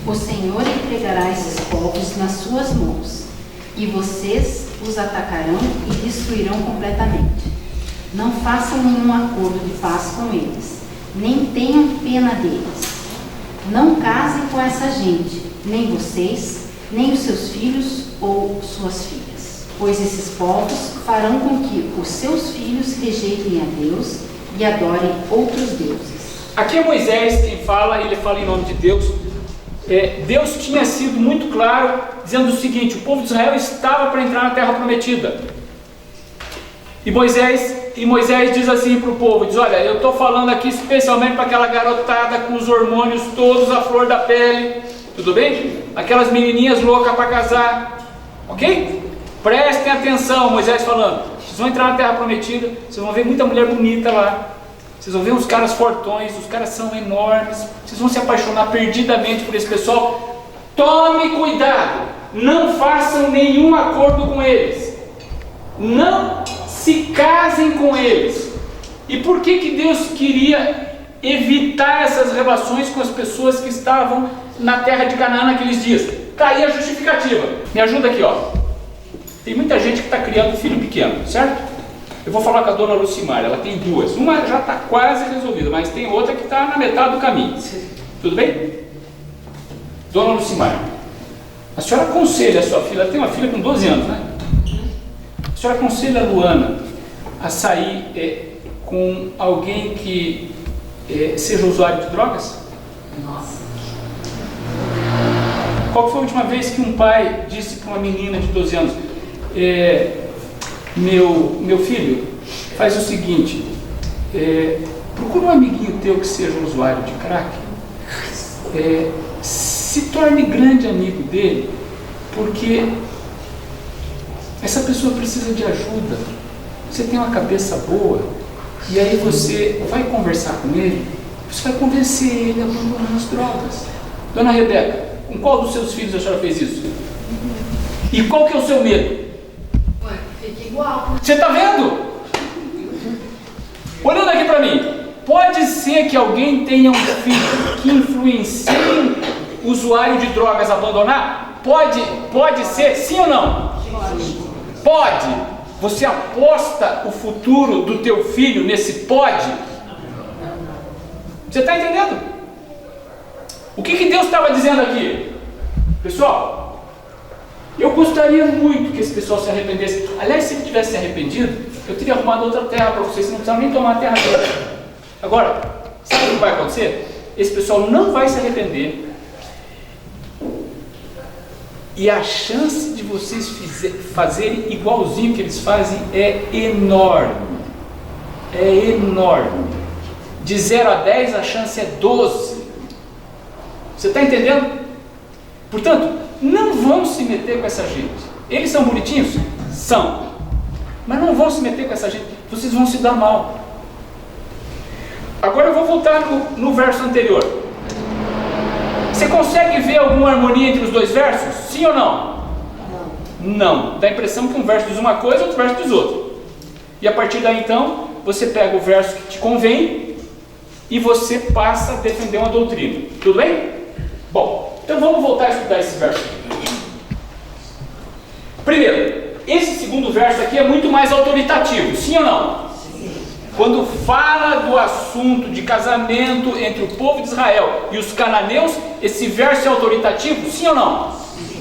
O Senhor entregará esses povos nas suas mãos, e vocês os atacarão e destruirão completamente. Não façam nenhum acordo de paz com eles, nem tenham pena deles. Não casem com essa gente, nem vocês, nem os seus filhos ou suas filhas, pois esses povos farão com que os seus filhos rejeitem a Deus e adorem outros deuses. Aqui é Moisés quem fala, ele fala em nome de Deus. Deus tinha sido muito claro, dizendo o seguinte: o povo de Israel estava para entrar na terra prometida. E Moisés diz assim para o povo, diz, olha, eu estou falando aqui especialmente para aquela garotada com os hormônios todos à flor da pele, tudo bem? Aquelas menininhas loucas para casar, ok? Prestem atenção, Moisés falando, vocês vão entrar na terra prometida, vocês vão ver muita mulher bonita lá, vocês vão ver uns caras fortões, os caras são enormes, vocês vão se apaixonar perdidamente por esse pessoal. Tome cuidado, não façam nenhum acordo com eles, não se casem com eles. E por que Deus queria evitar essas relações com as pessoas que estavam na terra de Canaã naqueles dias? Está aí a justificativa. Me ajuda aqui, ó. Tem muita gente que está criando filho pequeno, certo? Eu vou falar com a dona Lucimar, ela tem duas. Uma já está quase resolvida, mas tem outra que está na metade do caminho. Tudo bem? Dona Lucimar, a senhora aconselha a sua filha, ela tem uma filha com 12 anos, né? A senhora aconselha a Luana a sair com alguém que seja usuário de drogas? Nossa. Qual foi a última vez que um pai disse para uma menina de 12 anos, meu filho, faz o seguinte, procura um amiguinho teu que seja usuário de crack, se torne grande amigo dele, porque essa pessoa precisa de ajuda, você tem uma cabeça boa, e aí você vai conversar com ele, você vai convencer ele a abandonar as drogas. Dona Rebeca, com qual dos seus filhos a senhora fez isso? E qual que é o seu medo? Ué, fica igual. Você está vendo? Olhando aqui para mim, pode ser que alguém tenha um filho que influencie o usuário de drogas a abandonar? Pode ser, sim ou não? Pode. Você aposta o futuro do teu filho nesse pode? Você está entendendo? O que Deus estava dizendo aqui? Pessoal, eu gostaria muito que esse pessoal se arrependesse. Aliás, se ele tivesse se arrependido, eu teria arrumado outra terra para vocês, não precisavam nem tomar a terra dele. Agora, sabe o que vai acontecer? Esse pessoal não vai se arrepender. E a chance de vocês fazerem igualzinho que eles fazem é enorme. É enorme. De 0 a 10 a chance é 12. Você está entendendo? Portanto, não vão se meter com essa gente. Eles são bonitinhos? São. Mas não vão se meter com essa gente. Vocês vão se dar mal. Agora eu vou voltar no verso anterior. Você consegue ver alguma harmonia entre os dois versos? Sim ou não? Não. Dá a impressão que um verso diz uma coisa, outro verso diz outra. E a partir daí então, você pega o verso que te convém e você passa a defender uma doutrina. Tudo bem? Bom, então vamos voltar a estudar esse verso aqui. Primeiro, esse segundo verso aqui é muito mais autoritativo, sim ou não? Sim. quando fala do assunto de casamento entre o povo de Israel e os cananeus, esse verso é autoritativo? Sim ou não?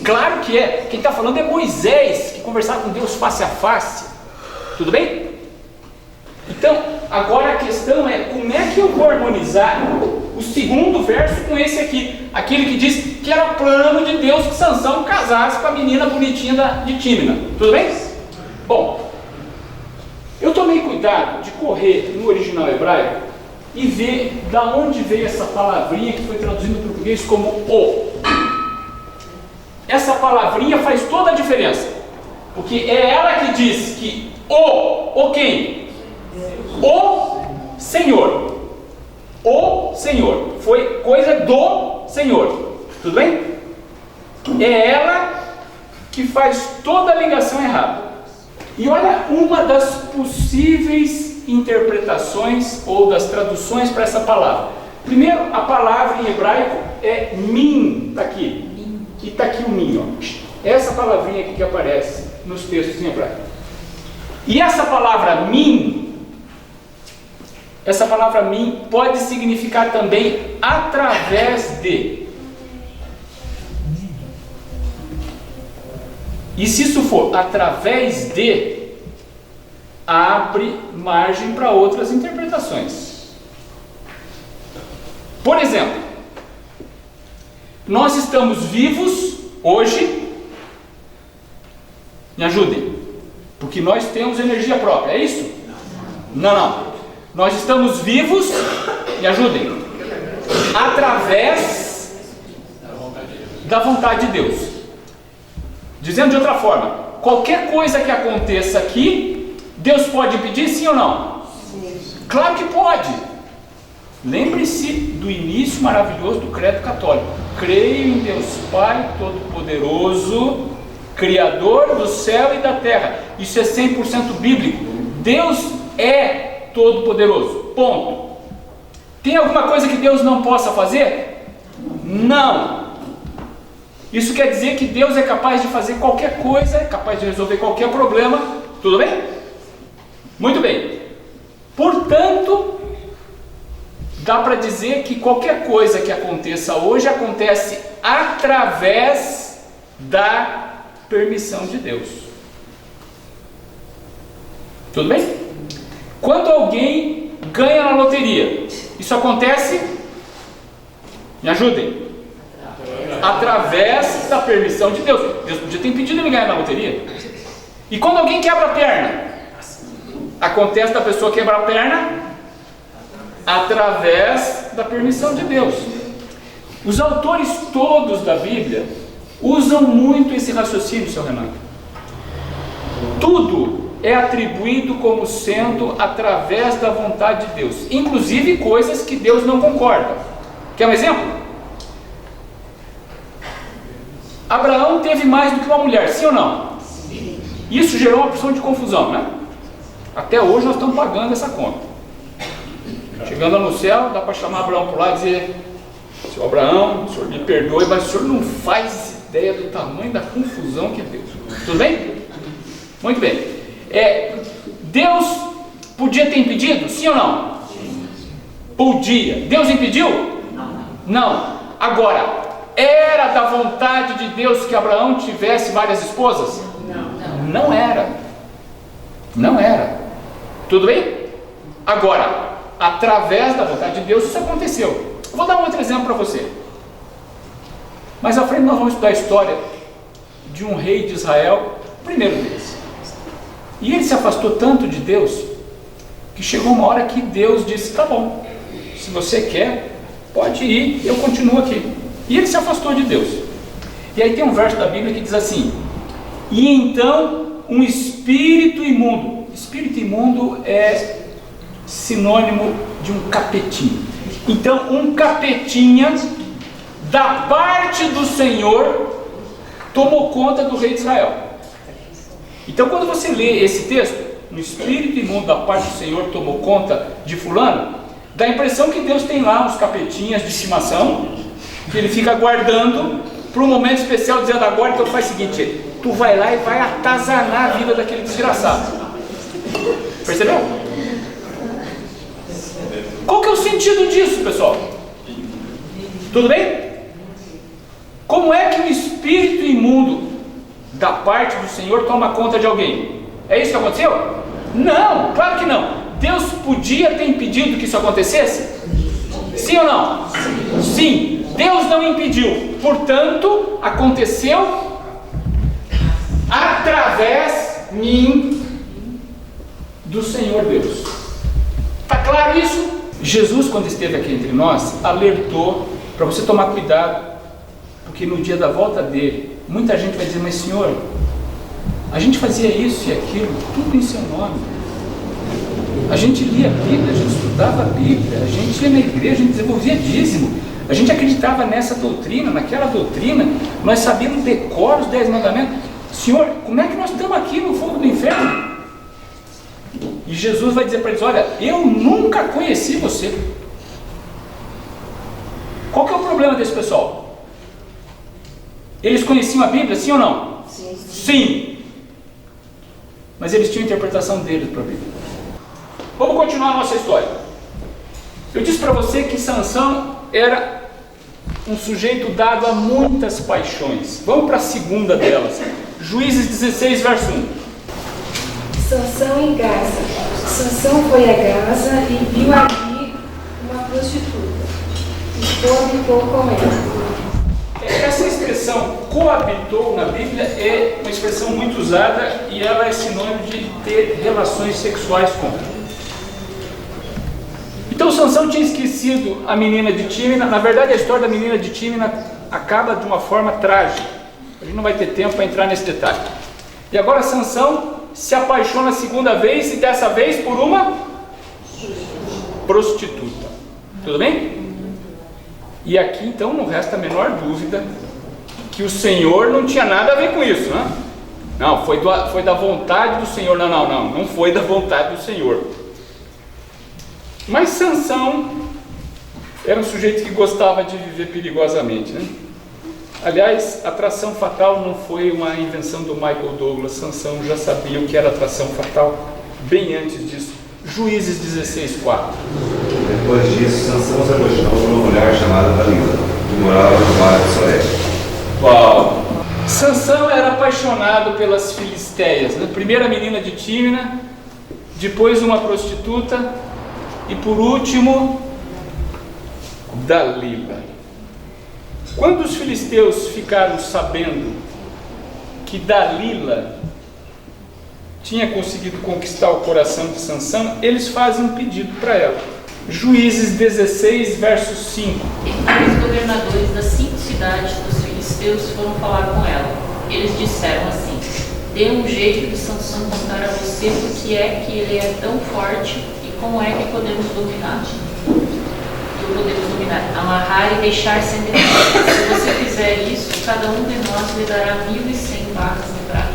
Claro que é. Quem está falando é Moisés, que conversava com Deus face a face. Tudo bem? Então, agora a questão é, como é que eu vou harmonizar o segundo verso com esse aqui? Aquele que diz que era plano de Deus que Sansão casasse com a menina bonitinha de Tímina. Tudo bem? Bom, eu tomei cuidado de correr no original hebraico e ver da onde veio essa palavrinha que foi traduzida no português como o. Essa palavrinha faz toda a diferença, porque é ela que diz que o quem? O Senhor. O Senhor. Foi coisa do Senhor. Tudo bem? É ela que faz toda a ligação errada. E olha uma das possíveis interpretações ou das traduções para essa palavra. Primeiro, a palavra em hebraico é min, está aqui. E está aqui o min, ó. Essa palavrinha aqui que aparece nos textos em hebraico. E essa palavra min pode significar também através de. E se isso for através de, abre margem para outras interpretações. Por exemplo, nós estamos vivos hoje, me ajudem, porque nós temos energia própria, é isso? Não. Nós estamos vivos, me ajudem, através da vontade de Deus. Dizendo de outra forma, qualquer coisa que aconteça aqui, Deus pode impedir, sim ou não? Sim. Claro que pode. Lembre-se do início maravilhoso do credo católico. Creio em Deus Pai Todo-Poderoso, Criador do céu e da terra. Isso é 100% bíblico. Deus é Todo-Poderoso. Ponto. Tem alguma coisa que Deus não possa fazer? Não. Isso quer dizer que Deus é capaz de fazer qualquer coisa, é capaz de resolver qualquer problema. Tudo bem? Muito bem. Portanto, dá para dizer que qualquer coisa que aconteça hoje acontece através da permissão de Deus. Tudo bem? Quando alguém ganha na loteria, isso acontece? Me ajudem. Através da permissão de Deus. Deus podia ter impedido ele ganhar na loteria. E quando alguém quebra a perna, acontece da pessoa quebrar a perna através da permissão de Deus. Os autores todos da Bíblia usam muito esse raciocínio, seu Renato. Tudo é atribuído como sendo através da vontade de Deus, inclusive coisas que Deus não concorda. Quer um exemplo? Abraão teve mais do que uma mulher, sim ou não? Sim. Isso gerou uma porção de confusão, né? Até hoje nós estamos pagando essa conta. Chegando no céu, dá para chamar Abraão por lá e dizer: seu Abraão, o senhor me perdoe, mas o senhor não faz ideia do tamanho da confusão que é Deus. Tudo bem? Muito bem. Deus podia ter impedido? Sim ou não? Sim. Podia. Deus impediu? Não. Agora, era da vontade de Deus que Abraão tivesse várias esposas? Não era. Não era. Tudo bem? Agora, através da vontade de Deus, isso aconteceu. Vou dar um outro exemplo para você. Mais à frente nós vamos estudar a história de um rei de Israel, o primeiro deles. E ele se afastou tanto de Deus, que chegou uma hora que Deus disse: tá bom, se você quer, pode ir, eu continuo aqui. E ele se afastou de Deus. E aí tem um verso da Bíblia que diz assim: e então um espírito imundo. Espírito imundo é sinônimo de um capetinho. Então um capetinha da parte do Senhor tomou conta do rei de Israel. Então quando você lê esse texto, um espírito imundo da parte do Senhor tomou conta de fulano, dá a impressão que Deus tem lá uns capetinhas de estimação, que ele fica guardando para um momento especial, dizendo: agora então faz o seguinte, tu vai lá e vai atazanar a vida daquele desgraçado. Percebeu? sentido disso, pessoal? Tudo bem? Como é que o espírito imundo da parte do Senhor toma conta de alguém? É isso que aconteceu? Não, claro que não. Deus podia ter impedido que isso acontecesse? Sim ou não? Sim. Deus não impediu. Portanto, aconteceu através do Senhor Deus. Está claro isso? Jesus, quando esteve aqui entre nós, alertou para você tomar cuidado, porque no dia da volta dele, muita gente vai dizer: mas Senhor, a gente fazia isso e aquilo, tudo em seu nome. A gente lia a Bíblia, a gente estudava a Bíblia, a gente ia na igreja, a gente desenvolvia dízimo, a gente acreditava nessa doutrina, naquela doutrina, nós sabíamos decorar os 10 mandamentos. Senhor, como é que nós estamos aqui no fogo do inferno? E Jesus vai dizer para eles: olha, eu nunca conheci você. Qual que é o problema desse pessoal? Eles conheciam a Bíblia, sim ou não? Sim. Sim. Mas eles tinham a interpretação deles para a Bíblia. Vamos continuar a nossa história. Eu disse para você que Sansão era um sujeito dado a muitas paixões. Vamos para a segunda delas. Juízes 16, verso 1. Sansão em Gaza. Sansão foi a Gaza e viu ali uma prostituta e coabitou com ela. Essa expressão coabitou na Bíblia é uma expressão muito usada e ela é sinônimo de ter relações sexuais com. Então Sansão tinha esquecido a menina de Tímina. Na verdade, a história da menina de Tímina acaba de uma forma trágica. A gente não vai ter tempo para entrar nesse detalhe. E agora Sansão se apaixona a segunda vez, e dessa vez por uma prostituta. Tudo bem? E aqui então não resta a menor dúvida que o Senhor não tinha nada a ver com isso, né? Não, foi da vontade do Senhor. Não foi da vontade do Senhor. Mas Sansão era um sujeito que gostava de viver perigosamente, né? Aliás, atração fatal não foi uma invenção do Michael Douglas. Sansão já sabia o que era atração fatal bem antes disso. Juízes 16:4. Depois disso, Sansão se apaixonou por uma mulher chamada Dalila, que morava no vale de Soré. Uau! Sansão era apaixonado pelas filisteias, né? Primeiro a menina de Tímina, depois uma prostituta e por último Dalila. Quando os filisteus ficaram sabendo que Dalila tinha conseguido conquistar o coração de Sansão, eles fazem um pedido para ela. Juízes 16, verso 5. E os governadores das 5 cidades dos filisteus foram falar com ela. Eles disseram assim: dê um jeito de Sansão contar a você por que é que ele é tão forte e como é que podemos dominar. Amarrar e deixar sem defesa. Se você fizer isso, cada um de nós lhe dará 1.100 vacas de prata.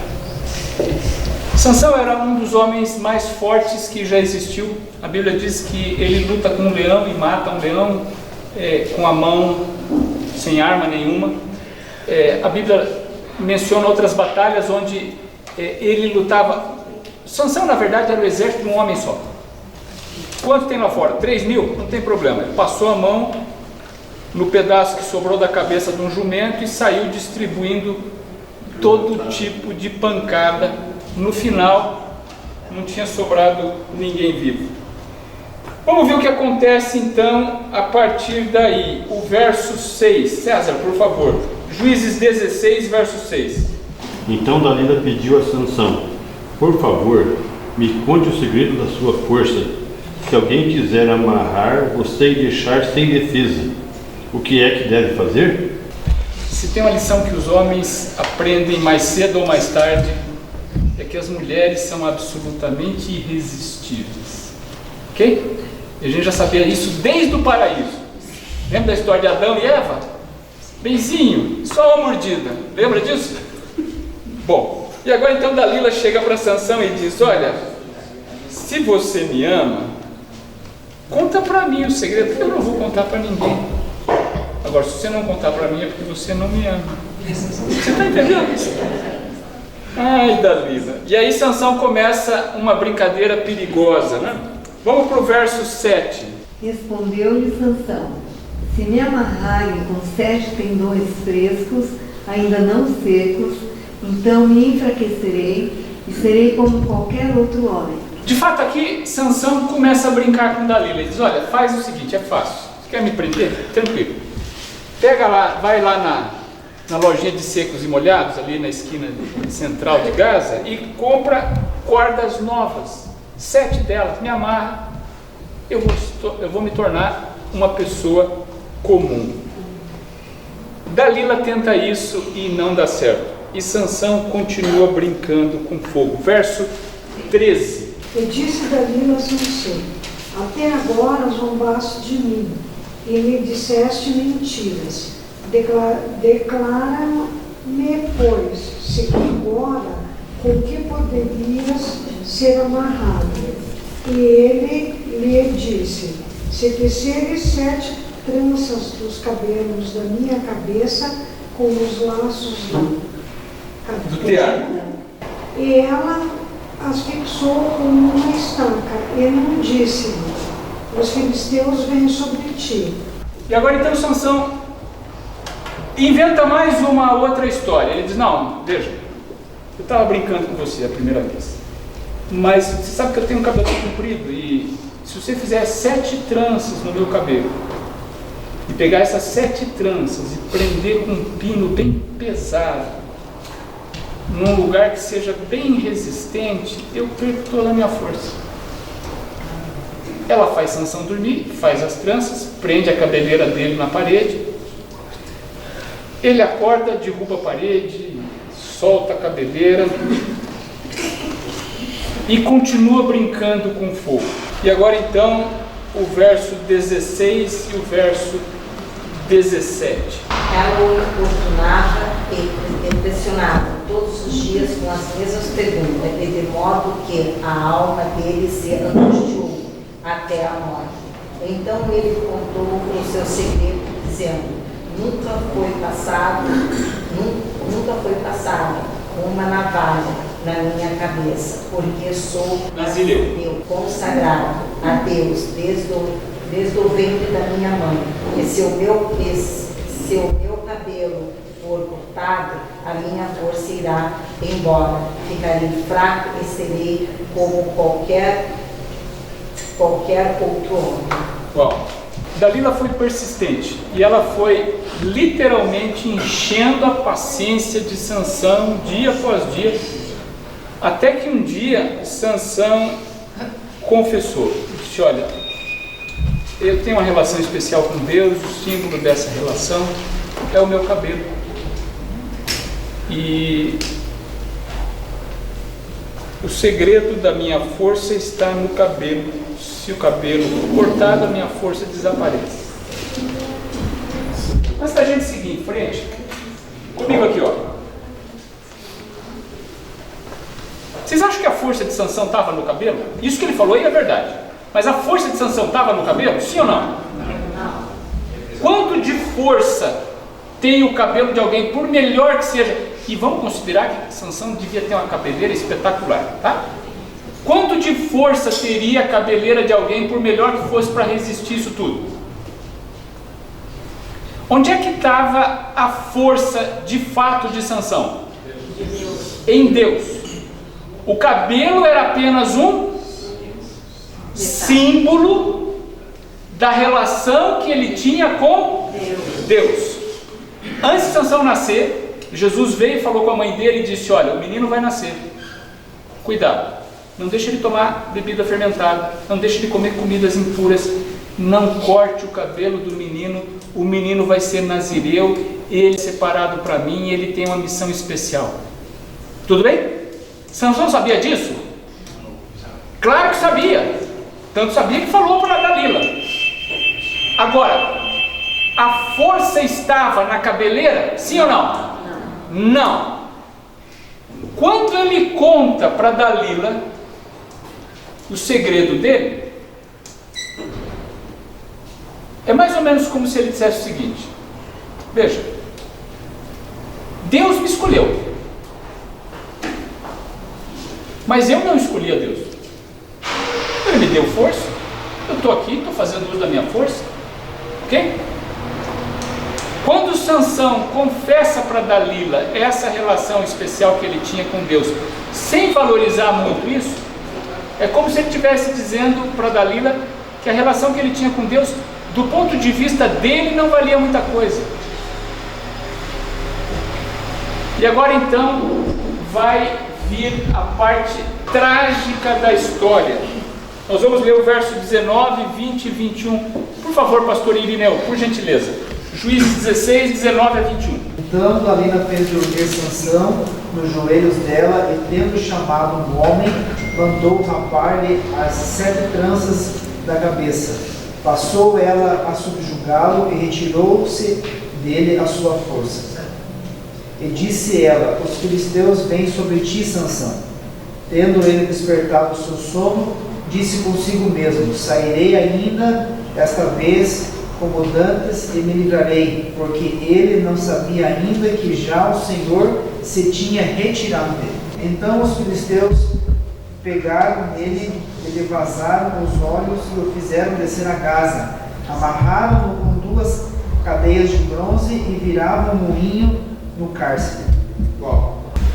Sansão era um dos homens mais fortes que já existiu. A Bíblia diz que ele luta com um leão e mata um leão com a mão, sem arma nenhuma. A Bíblia menciona outras batalhas onde ele lutava. Sansão, na verdade, era o exército de um homem só. Quanto tem lá fora? 3.000? Não tem problema. Ele passou a mão no pedaço que sobrou da cabeça de um jumento e saiu distribuindo todo tipo de pancada. No final, não tinha sobrado ninguém vivo. Vamos ver o que acontece então a partir daí. O verso 6. César, por favor. Juízes 16, verso 6. Então Dalila pediu a Sansão: por favor, me conte o segredo da sua força. Se alguém quiser amarrar você e deixar sem defesa, o que é que deve fazer? Se tem uma lição que os homens aprendem mais cedo ou mais tarde, é que as mulheres são absolutamente irresistíveis. Ok? E a gente já sabia isso desde o paraíso. Lembra da história de Adão e Eva? Benzinho, só uma mordida. Lembra disso? Bom, e agora então Dalila chega para Sansão e diz: olha, se você me ama, conta para mim o segredo, porque eu não vou contar para ninguém. Agora, se você não contar para mim, é porque você não me ama. Você está entendendo isso? Ai, Dalila. E aí Sansão começa uma brincadeira perigosa, né? Vamos para o verso 7. Respondeu-lhe Sansão: se me amarrarem com 7 tendões frescos, ainda não secos, então me enfraquecerei e serei como qualquer outro homem. De fato, aqui Sansão começa a brincar com Dalila. Ele diz: olha, faz o seguinte, é fácil. Você quer me prender? Tranquilo. Pega lá, vai lá na lojinha de secos e molhados, ali na esquina central de Gaza, e compra cordas novas, 7 delas, me amarra, eu vou me tornar uma pessoa comum. Dalila tenta isso e não dá certo. E Sansão continua brincando com fogo. Verso 13. E disse Dalila a Sansão: até agora zombaste de mim e me disseste mentiras. Declara-me, pois, se agora com que poderias ser amarrado. E ele lhe disse: se teceres 7 tranças dos cabelos da minha cabeça com os laços do tear. E ela as fixou com uma estaca e não disse-lhe: os filisteus vêm sobre ti. E agora então Sansão inventa mais uma outra história. Ele diz: não, veja, eu estava brincando com você a primeira vez, mas você sabe que eu tenho um cabelo comprido, e se você fizer 7 tranças no meu cabelo e pegar essas 7 tranças e prender com um pino bem pesado num lugar que seja bem resistente, eu perco toda a minha força. Ela faz Sansão dormir, faz as tranças, prende a cabeleira dele na parede. Ele acorda, derruba a parede, solta a cabeleira e continua brincando com fogo. E agora então o verso 16 e o verso 17. Ela o importunava e pressionava todos os dias com as mesmas perguntas, e de modo que a alma dele se angustiou até a morte. Então ele contou o seu segredo, dizendo: nunca foi passada uma navalha na minha cabeça, porque sou nazireu consagrado a Deus desde o ventre da minha mãe. E se o meu cabelo for cortado, a minha força irá embora. Ficarei fraco e serei como qualquer outro homem. Bom, Dalila foi persistente e ela foi literalmente enchendo a paciência de Sansão dia após dia, até que um dia Sansão confessou, disse: olha, eu tenho uma relação especial com Deus, o símbolo dessa relação é o meu cabelo, e o segredo da minha força está no cabelo. Se o cabelo for cortado, a minha força desaparece. Antes da gente seguir em frente, comigo aqui, ó. Vocês acham que a força de Sansão estava no cabelo? Isso que ele falou aí é verdade. Mas a força de Sansão estava no cabelo? Sim ou não? Quanto de força tem o cabelo de alguém, por melhor que seja? E vamos considerar que Sansão devia ter uma cabeleira espetacular, tá? Quanto de força teria a cabeleira de alguém, por melhor que fosse, para resistir isso tudo? Onde é que estava a força de fato de Sansão? Em Deus. O cabelo era apenas um símbolo da relação que ele tinha com Deus. Antes de Sansão nascer, Jesus veio e falou com a mãe dele e disse: olha, o menino vai nascer, cuidado, não deixe ele tomar bebida fermentada, não deixe ele comer comidas impuras, não corte o cabelo do menino, o menino vai ser nazireu, ele é separado para mim, ele tem uma missão especial. Tudo bem? Sansão sabia disso? Claro que sabia, tanto sabia que falou para Dalila. Agora, a força estava na cabeleira? Sim ou não? Não. Quando ele conta para Dalila o segredo dele, é mais ou menos como se ele dissesse o seguinte: veja, Deus me escolheu, mas eu não escolhi a Deus. Ele me deu força, Eu estou aqui, estou fazendo uso da minha força. Ok? Quando Sansão confessa para Dalila essa relação especial que ele tinha com Deus, sem valorizar muito isso, é como se ele estivesse dizendo para Dalila que a relação que ele tinha com Deus, do ponto de vista dele, não valia muita coisa. E agora então vai vir a parte trágica da história. Nós vamos ler o verso 19, 20 e 21. Por favor, pastor Irineu, por gentileza. Juízes 16, 19 a 21. Então Dalila fez dormir Sansão nos joelhos dela e, tendo chamado um homem, mandou rapar-lhe as 7 tranças da cabeça. Passou ela a subjugá-lo e retirou-se dele a sua força. E disse ela: os filisteus vêm sobre ti, Sansão. Tendo ele despertado o seu sono, disse consigo mesmo: sairei ainda esta vez como dantes e me livrarei, porque ele não sabia ainda que já o Senhor se tinha retirado dele. Então os filisteus pegaram nele e lhe vazaram os olhos e o fizeram descer a Gaza. Amarraram-no com 2 cadeias de bronze e viravam um moinho no cárcere.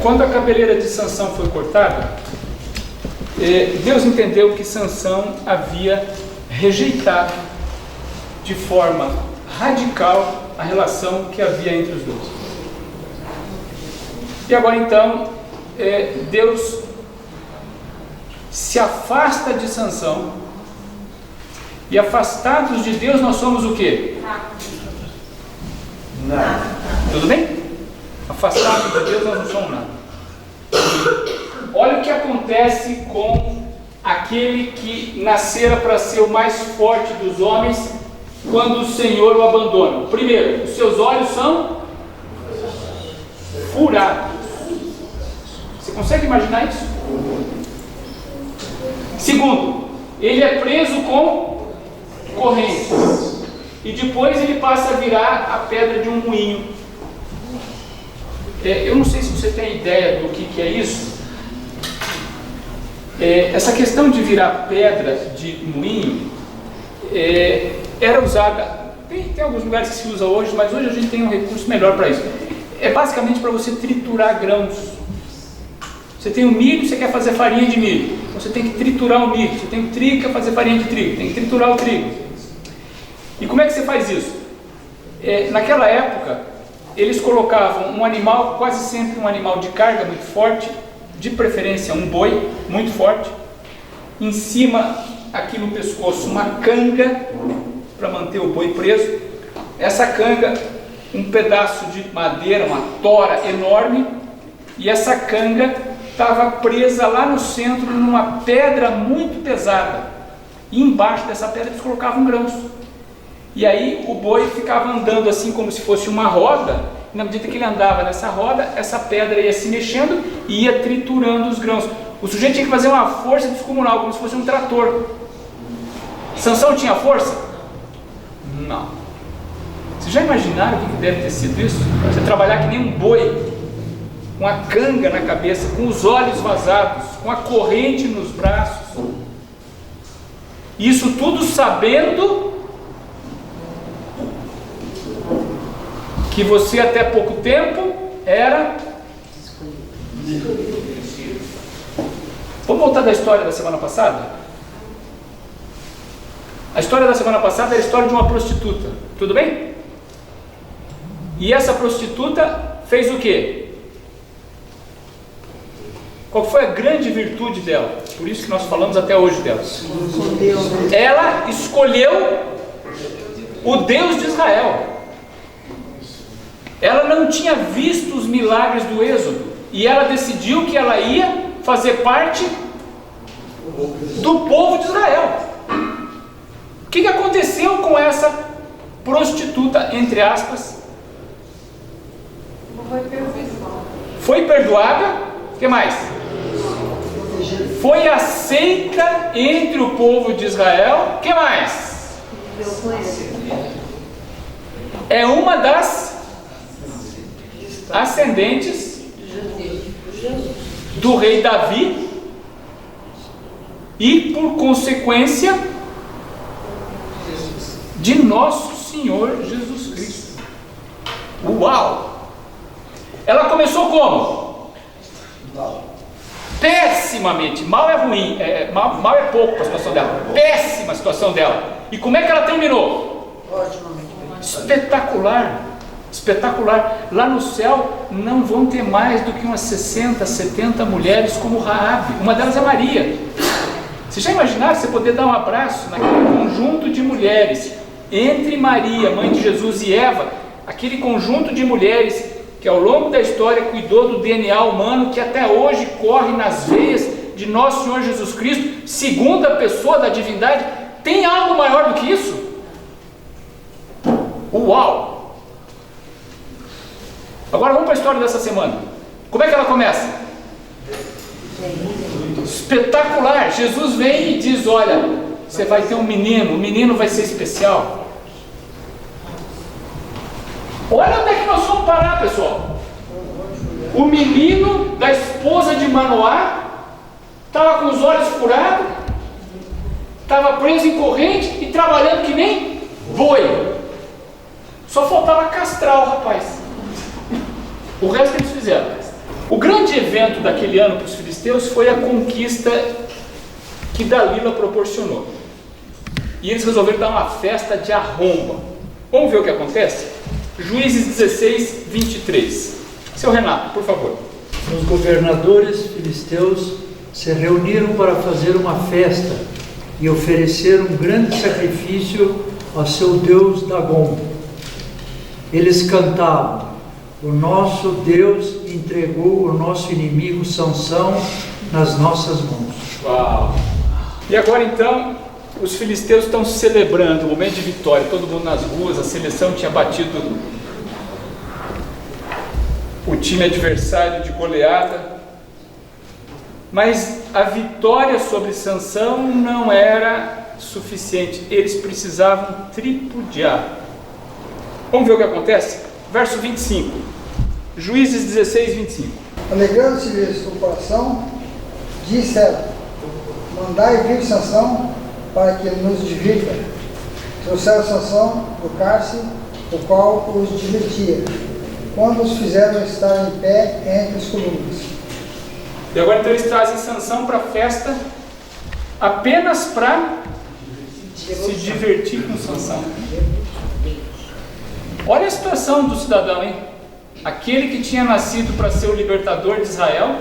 Quando a cabeleira de Sansão foi cortada, Deus entendeu que Sansão havia rejeitado de forma radical a relação que havia entre os dois. E agora então, Deus se afasta de Sansão, e afastados de Deus nós somos o quê? Nada. Tudo bem? Afastados de Deus nós não somos nada. Olha o que acontece com aquele que nascera para ser o mais forte dos homens quando o Senhor o abandona. Primeiro, os seus olhos são furados. Você consegue imaginar isso? Segundo, ele é preso com correntes. E depois ele passa a virar a pedra de um moinho. Eu não sei se você tem ideia do que é isso. Essa questão de virar pedra de moinho era usada, tem alguns lugares que se usa hoje, mas hoje a gente tem um recurso melhor para isso. É basicamente para você triturar grãos. Você tem o milho, você quer fazer farinha de milho, você tem que triturar o milho. Você tem o trigo, quer fazer farinha de trigo, tem que triturar o trigo. E como é que você faz isso? Naquela época, eles colocavam um animal, quase sempre um animal de carga muito forte, de preferência um boi muito forte, em cima, aqui no pescoço, uma canga para manter o boi preso. Essa canga, um pedaço de madeira, uma tora enorme, e essa canga estava presa lá no centro numa pedra muito pesada, e embaixo dessa pedra eles colocavam grãos. E aí o boi ficava andando assim como se fosse uma roda, e na medida que ele andava nessa roda, essa pedra ia se mexendo e ia triturando os grãos. O sujeito tinha que fazer uma força descomunal, como se fosse um trator. Sansão tinha força? Não. Vocês já imaginaram o que deve ter sido isso? Você trabalhar que nem um boi, com a canga na cabeça, com os olhos vazados, com a corrente nos braços. Isso tudo sabendo que você até pouco tempo era... Vamos voltar da história da semana passada? A história da semana passada era a história de uma prostituta, tudo bem? E essa prostituta fez o quê? Qual foi a grande virtude dela? Por isso que nós falamos até hoje dela. Ela escolheu o Deus de Israel. Ela não tinha visto os milagres do Êxodo, e ela decidiu que ela ia fazer parte do povo de Israel. O que aconteceu com essa prostituta, entre aspas? Foi perdoada. O que mais? Foi aceita entre o povo de Israel. O que mais? É uma das ascendentes do rei Davi, e por consequência de nosso Senhor Jesus Cristo. Uau! Ela começou como? Pessimamente. Mal é ruim, mal é pouco para a situação dela. Péssima a situação dela. E como é que ela terminou? Espetacular. Espetacular. Lá no céu não vão ter mais do que umas 60, 70 mulheres como Raabe. Uma delas é Maria. Você já imaginaram você poder dar um abraço naquele conjunto de mulheres, entre Maria, mãe de Jesus, e Eva, aquele conjunto de mulheres que ao longo da história cuidou do DNA humano, que até hoje corre nas veias de nosso Senhor Jesus Cristo, segunda pessoa da divindade? Tem algo maior do que isso? Uau! Agora vamos para a história dessa semana. Como é que ela começa? Espetacular! Jesus vem e diz: olha, você vai ter um menino, o menino vai ser especial. Olha onde é que nós vamos parar, pessoal. O menino da esposa de Manoá estava com os olhos furados, estava preso em corrente e trabalhando que nem boi. Só faltava castrar o rapaz. O resto eles fizeram. O grande evento daquele ano para os filisteus foi a conquista que Dalila proporcionou. E eles resolveram dar uma festa de arromba. Vamos ver o que acontece? Juízes 16, 23. Seu Renato, por favor. Os governadores filisteus se reuniram para fazer uma festa e oferecer um grande sacrifício ao seu deus Dagom. Eles cantavam: o nosso Deus entregou o nosso inimigo Sansão nas nossas mãos. Uau! E agora então, os filisteus estão celebrando o momento de vitória, todo mundo nas ruas, a seleção tinha batido o time adversário de goleada, mas a vitória sobre Sansão não era suficiente, eles precisavam tripudiar. Vamos ver o que acontece? Verso 25, Juízes 16, 25. Alegrando-se-lhes o coração, disse ela: mandai vir Sansão para que nos divirta. Trouxeram Sansão do cárcere, o qual os divertia, quando os fizeram estar em pé entre as colunas. E agora então eles trazem Sansão para a festa apenas para se divertir com Sansão. Olha a situação do cidadão, hein? Aquele que tinha nascido para ser o libertador de Israel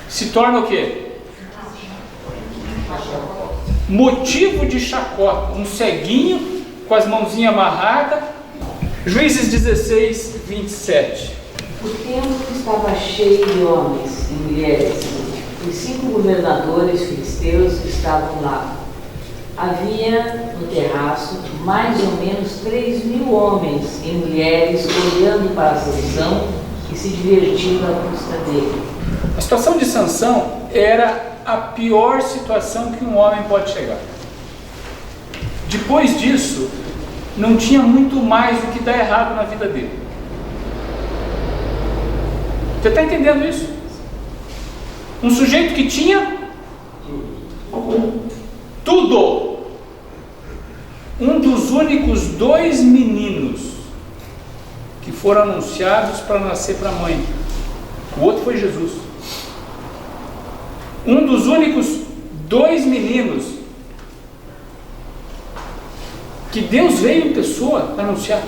se torna o quê? Motivo de chacota. Um ceguinho com as mãozinhas amarradas. Juízes 16, 27. O templo estava cheio de homens e mulheres. Os 5 governadores filisteus estavam lá. Havia no terraço mais ou menos 3.000 homens e mulheres olhando para Sansão e se divertindo à custa dele. A situação de Sansão era a pior situação que um homem pode chegar. Depois disso, não tinha muito mais o que dar errado na vida dele. Você está entendendo isso? Um sujeito que tinha tudo. Um dos únicos 2 meninos que foram anunciados para nascer para a mãe. O outro foi Jesus. Um dos únicos 2 meninos que Deus veio em pessoa anunciar.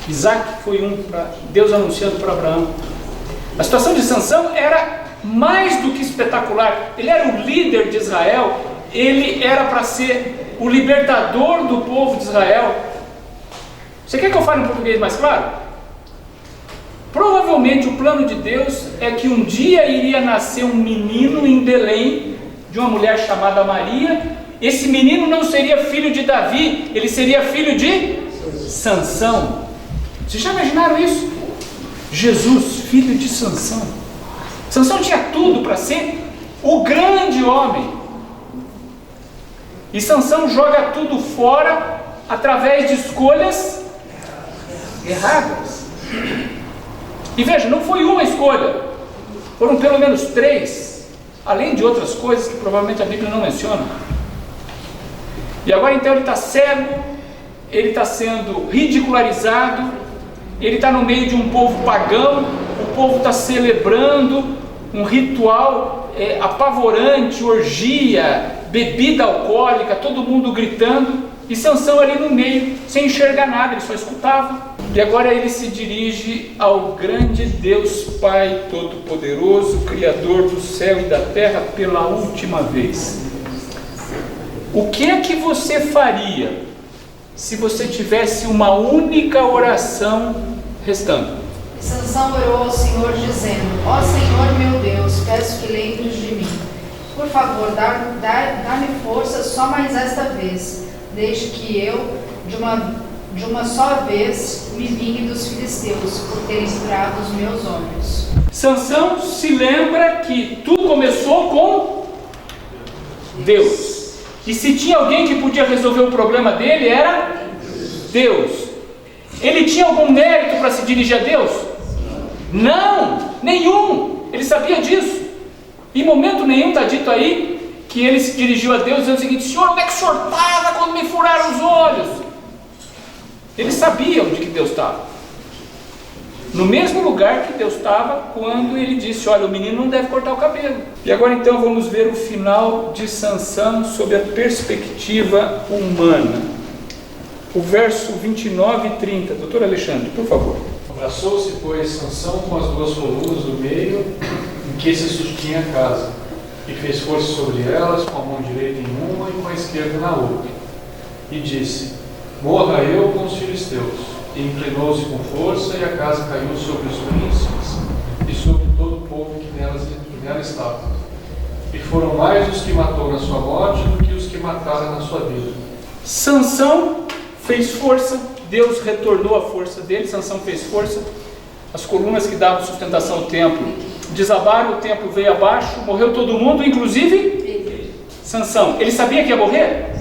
Isaac foi Deus anunciando para Abraão. A situação de Sansão era mais do que espetacular. Ele era o líder de Israel, ele era para ser o libertador do povo de Israel. Você quer que eu fale em português mais claro? Provavelmente o plano de Deus é que um dia iria nascer um menino em Belém, de uma mulher chamada Maria. Esse menino não seria filho de Davi, ele seria filho de Sansão. Vocês já imaginaram isso? Jesus, filho de Sansão. Sansão tinha tudo para ser o grande homem. E Sansão joga tudo fora através de escolhas erradas. E veja, não foi uma escolha, foram pelo menos 3, além de outras coisas que provavelmente a Bíblia não menciona. E agora então ele está cego, ele está sendo ridicularizado, ele está no meio de um povo pagão, o povo está celebrando um ritual apavorante, orgia, bebida alcoólica, todo mundo gritando, e Sansão ali no meio, sem enxergar nada, ele só escutava. E agora ele se dirige ao grande Deus Pai Todo-Poderoso, Criador do céu e da terra, pela última vez. O que é que você faria se você tivesse uma única oração restando? Sansão orou ao Senhor dizendo: ó Senhor meu Deus, peço que lembres de mim. Por favor, dá-me força só mais esta vez, desde que eu, de uma só vez, me vingue dos filisteus, por terem furado os meus olhos. Sansão se lembra que tudo começou com Deus. E se tinha alguém que podia resolver o problema dele, era Deus. Ele tinha algum mérito para se dirigir a Deus? Não, nenhum. Ele sabia disso. Em momento nenhum está dito aí que ele se dirigiu a Deus dizendo o seguinte: Senhor, onde é que o Senhor estava quando me furaram os olhos? Ele sabia onde que Deus estava. No mesmo lugar que Deus estava quando ele disse: olha, o menino não deve cortar o cabelo. E agora então vamos ver o final de Sansão sob a perspectiva humana. O verso 29 e 30. Doutor Alexandre, por favor. Abraçou-se, pois, Sansão com as duas colunas do meio em que se sustinha a casa, e fez força sobre elas, com a mão direita em uma e com a esquerda na outra. E disse: morra eu com os filisteus. E inclinou-se com força, e a casa caiu sobre os príncipes e sobre todo o povo que nela estava. E foram mais os que matou na sua morte do que os que mataram na sua vida. Sansão fez força, Deus retornou a força dele. Sansão fez força, as colunas que davam sustentação ao templo desabaram, o templo veio abaixo, morreu todo mundo, inclusive Sansão. Ele sabia que ia morrer?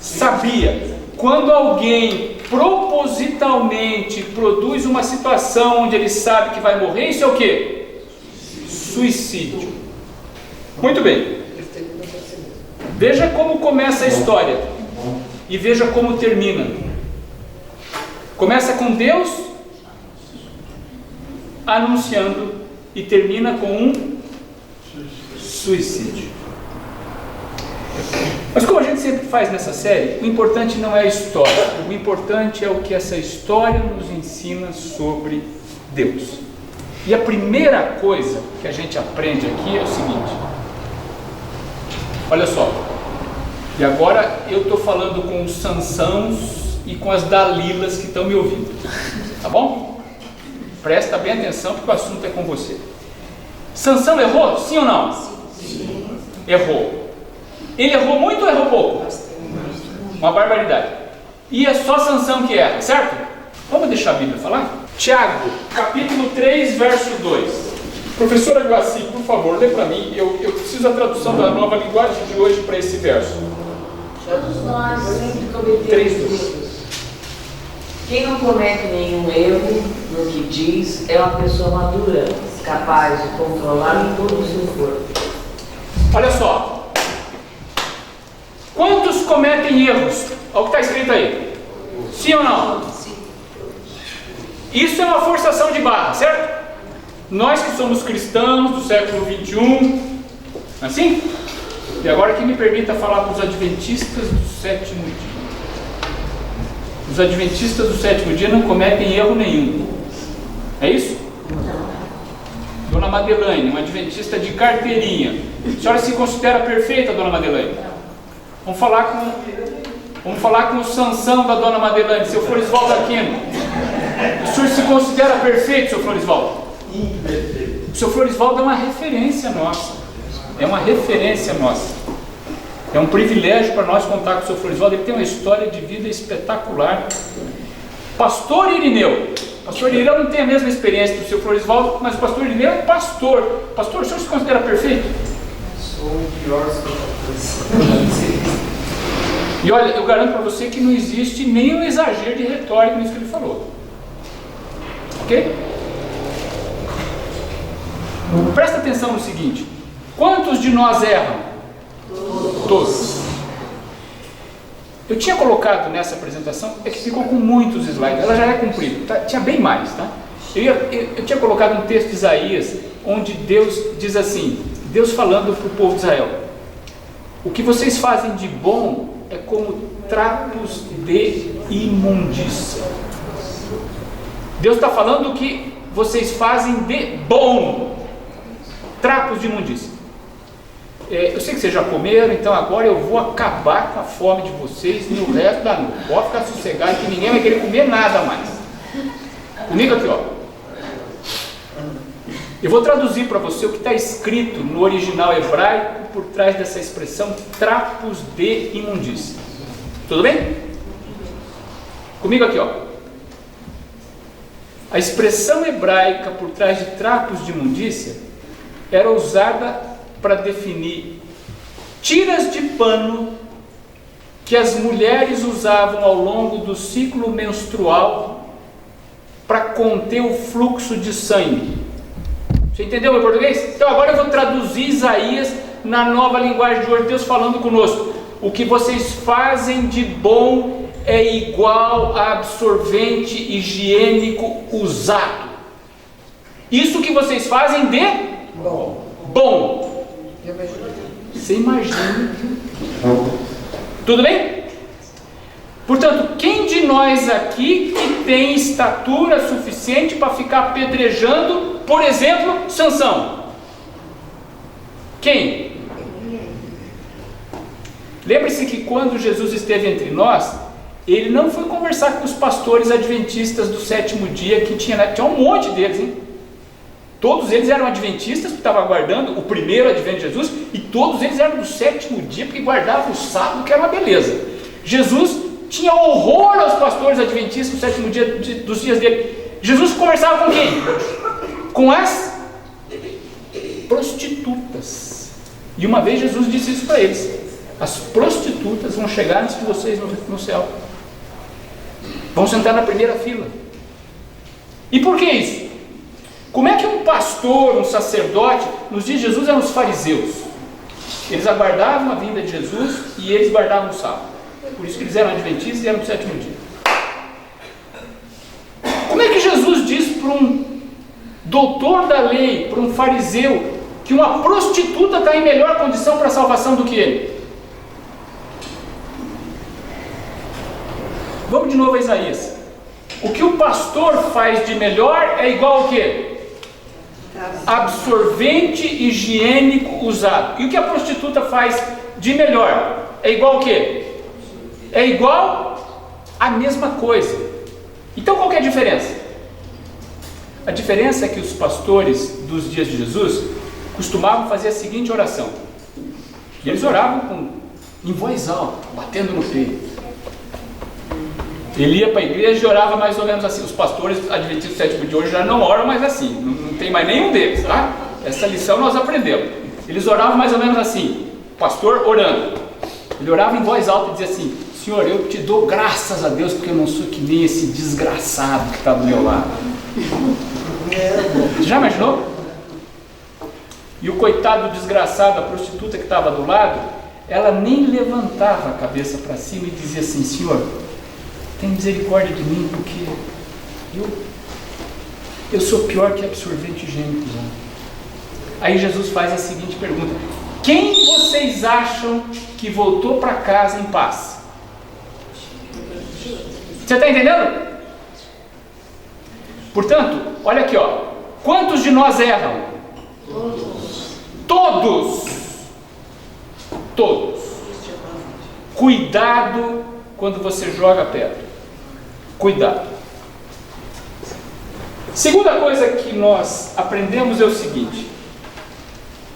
Sabia. Quando alguém propositalmente produz uma situação onde ele sabe que vai morrer, isso é o quê? Suicídio. Muito bem. Veja como começa a história e veja como termina. Começa com Deus anunciando e termina com um suicídio. Mas como a gente sempre faz nessa série, o importante não é a história, o importante é o que essa história nos ensina sobre Deus. E a primeira coisa que a gente aprende aqui é o seguinte: olha só, e agora eu estou falando com os Sansãos e com as Dalilas que estão me ouvindo, tá bom? Presta bem atenção porque o assunto é com você. Sansão errou? Sim ou não? Sim. Errou. Ele errou muito ou errou pouco? Uma barbaridade. E é só Sansão que erra, certo? Vamos deixar a Bíblia falar? Tiago, capítulo 3, verso 2. Professora Guaci, por favor, lê para mim. Eu preciso da tradução da nova linguagem de hoje para esse verso. Todos nós sempre cometemos erros. Quem não comete nenhum erro no que diz é uma pessoa madura, capaz de controlar todo o seu corpo. Olha só. Quantos cometem erros? Olha o que está escrito aí. Sim ou não? Sim. Isso é uma forçação de barra, certo? Nós que somos cristãos do século 21, assim? E agora que me permita falar para os adventistas do sétimo dia. Os adventistas do sétimo dia não cometem erro nenhum. É isso? Dona Madeleine, uma adventista de carteirinha. A senhora se considera perfeita, Dona Madeleine? Vamos falar com o Sansão da Dona Madeleine, seu Florisvaldo Aquino. O senhor se considera perfeito, seu Florisvaldo? O seu Florisvaldo é uma referência nossa. É uma referência nossa. É um privilégio para nós contar com o seu Florisvaldo. Ele tem uma história de vida espetacular. Pastor Irineu. Pastor Irineu não tem a mesma experiência do seu Florisvaldo, mas o pastor Irineu é pastor. Pastor, o senhor se considera perfeito? Sou o pior. E olha, eu garanto para você que não existe nenhum exagero de retórica nisso que ele falou. Ok? Presta atenção no seguinte: quantos de nós erram? Todos. Eu tinha colocado nessa apresentação, é que ficou com muitos slides, ela já é comprida, tá? Tinha bem mais, tá? Eu tinha colocado um texto de Isaías, onde Deus diz assim, Deus falando para o povo de Israel: o que vocês fazem de bom é como trapos de imundícia. Deus está falando o que vocês fazem de bom, trapos de imundícia. Eu sei que vocês já comeram, então agora eu vou acabar com a fome de vocês no resto da noite. Pode ficar sossegado que ninguém vai querer comer nada mais. Comigo aqui, ó. Eu vou traduzir para você o que está escrito no original hebraico por trás dessa expressão trapos de imundícia. Tudo bem? Comigo aqui, ó. A expressão hebraica por trás de trapos de imundícia era usada para definir tiras de pano que as mulheres usavam ao longo do ciclo menstrual para conter o fluxo de sangue. Você entendeu meu português? Então agora eu vou traduzir Isaías na nova linguagem de hoje, Deus falando conosco. O que vocês fazem de bom é igual a absorvente higiênico usado. Isso que vocês fazem de bom. Você imagina? Tudo bem? Portanto, quem de nós aqui que tem estatura suficiente para ficar apedrejando, por exemplo, Sansão? Quem? Lembre-se que quando Jesus esteve entre nós, ele não foi conversar com os pastores adventistas do sétimo dia, que tinha um monte deles, hein? Todos eles eram adventistas, que estavam aguardando o primeiro advento de Jesus, e todos eles eram do sétimo dia, porque guardavam o sábado, que era uma beleza. Jesus tinha horror aos pastores adventistas no sétimo dia dos dias dele. Jesus conversava com quem? Com as prostitutas. E uma vez Jesus disse isso para eles: as prostitutas vão chegar antes de vocês no céu, vão sentar na primeira fila. E por que isso? Como é que um pastor, um sacerdote, nos dias de Jesus eram os fariseus? Eles aguardavam a vinda de Jesus e eles guardavam o sábado. Por isso que eles eram adventistas e eram do sétimo dia. Como é que Jesus diz para um doutor da lei, para um fariseu, que uma prostituta está em melhor condição para a salvação do que ele? Vamos de novo a Isaías. O que o pastor faz de melhor é igual ao quê? Absorvente higiênico usado. E o que a prostituta faz de melhor é igual ao quê? É igual a mesma coisa. Então qual que é a diferença? A diferença é que os pastores dos dias de Jesus costumavam fazer a seguinte oração. E eles oravam em voz alta, batendo no peito. Ele ia para a igreja e orava mais ou menos assim. Os pastores adventistas do sétimo de hoje já não oram mais assim. Não tem mais nenhum deles, tá? Essa lição nós aprendemos. Eles oravam mais ou menos assim. O pastor orando. Ele orava em voz alta e dizia assim: Senhor, eu te dou graças a Deus porque eu não sou que nem esse desgraçado que está do meu lado. Já imaginou? E o coitado desgraçado, a prostituta que estava do lado, ela nem levantava a cabeça para cima e dizia assim: Senhor, tem misericórdia de mim, porque eu sou pior que absorvente higiênico usado. Aí Jesus faz a seguinte pergunta: quem vocês acham que voltou para casa em paz? Você está entendendo? Portanto, olha aqui, ó. Quantos de nós erram? Todos. Todos. Cuidado quando você joga pedra. Cuidado. Segunda coisa que nós aprendemos é o seguinte: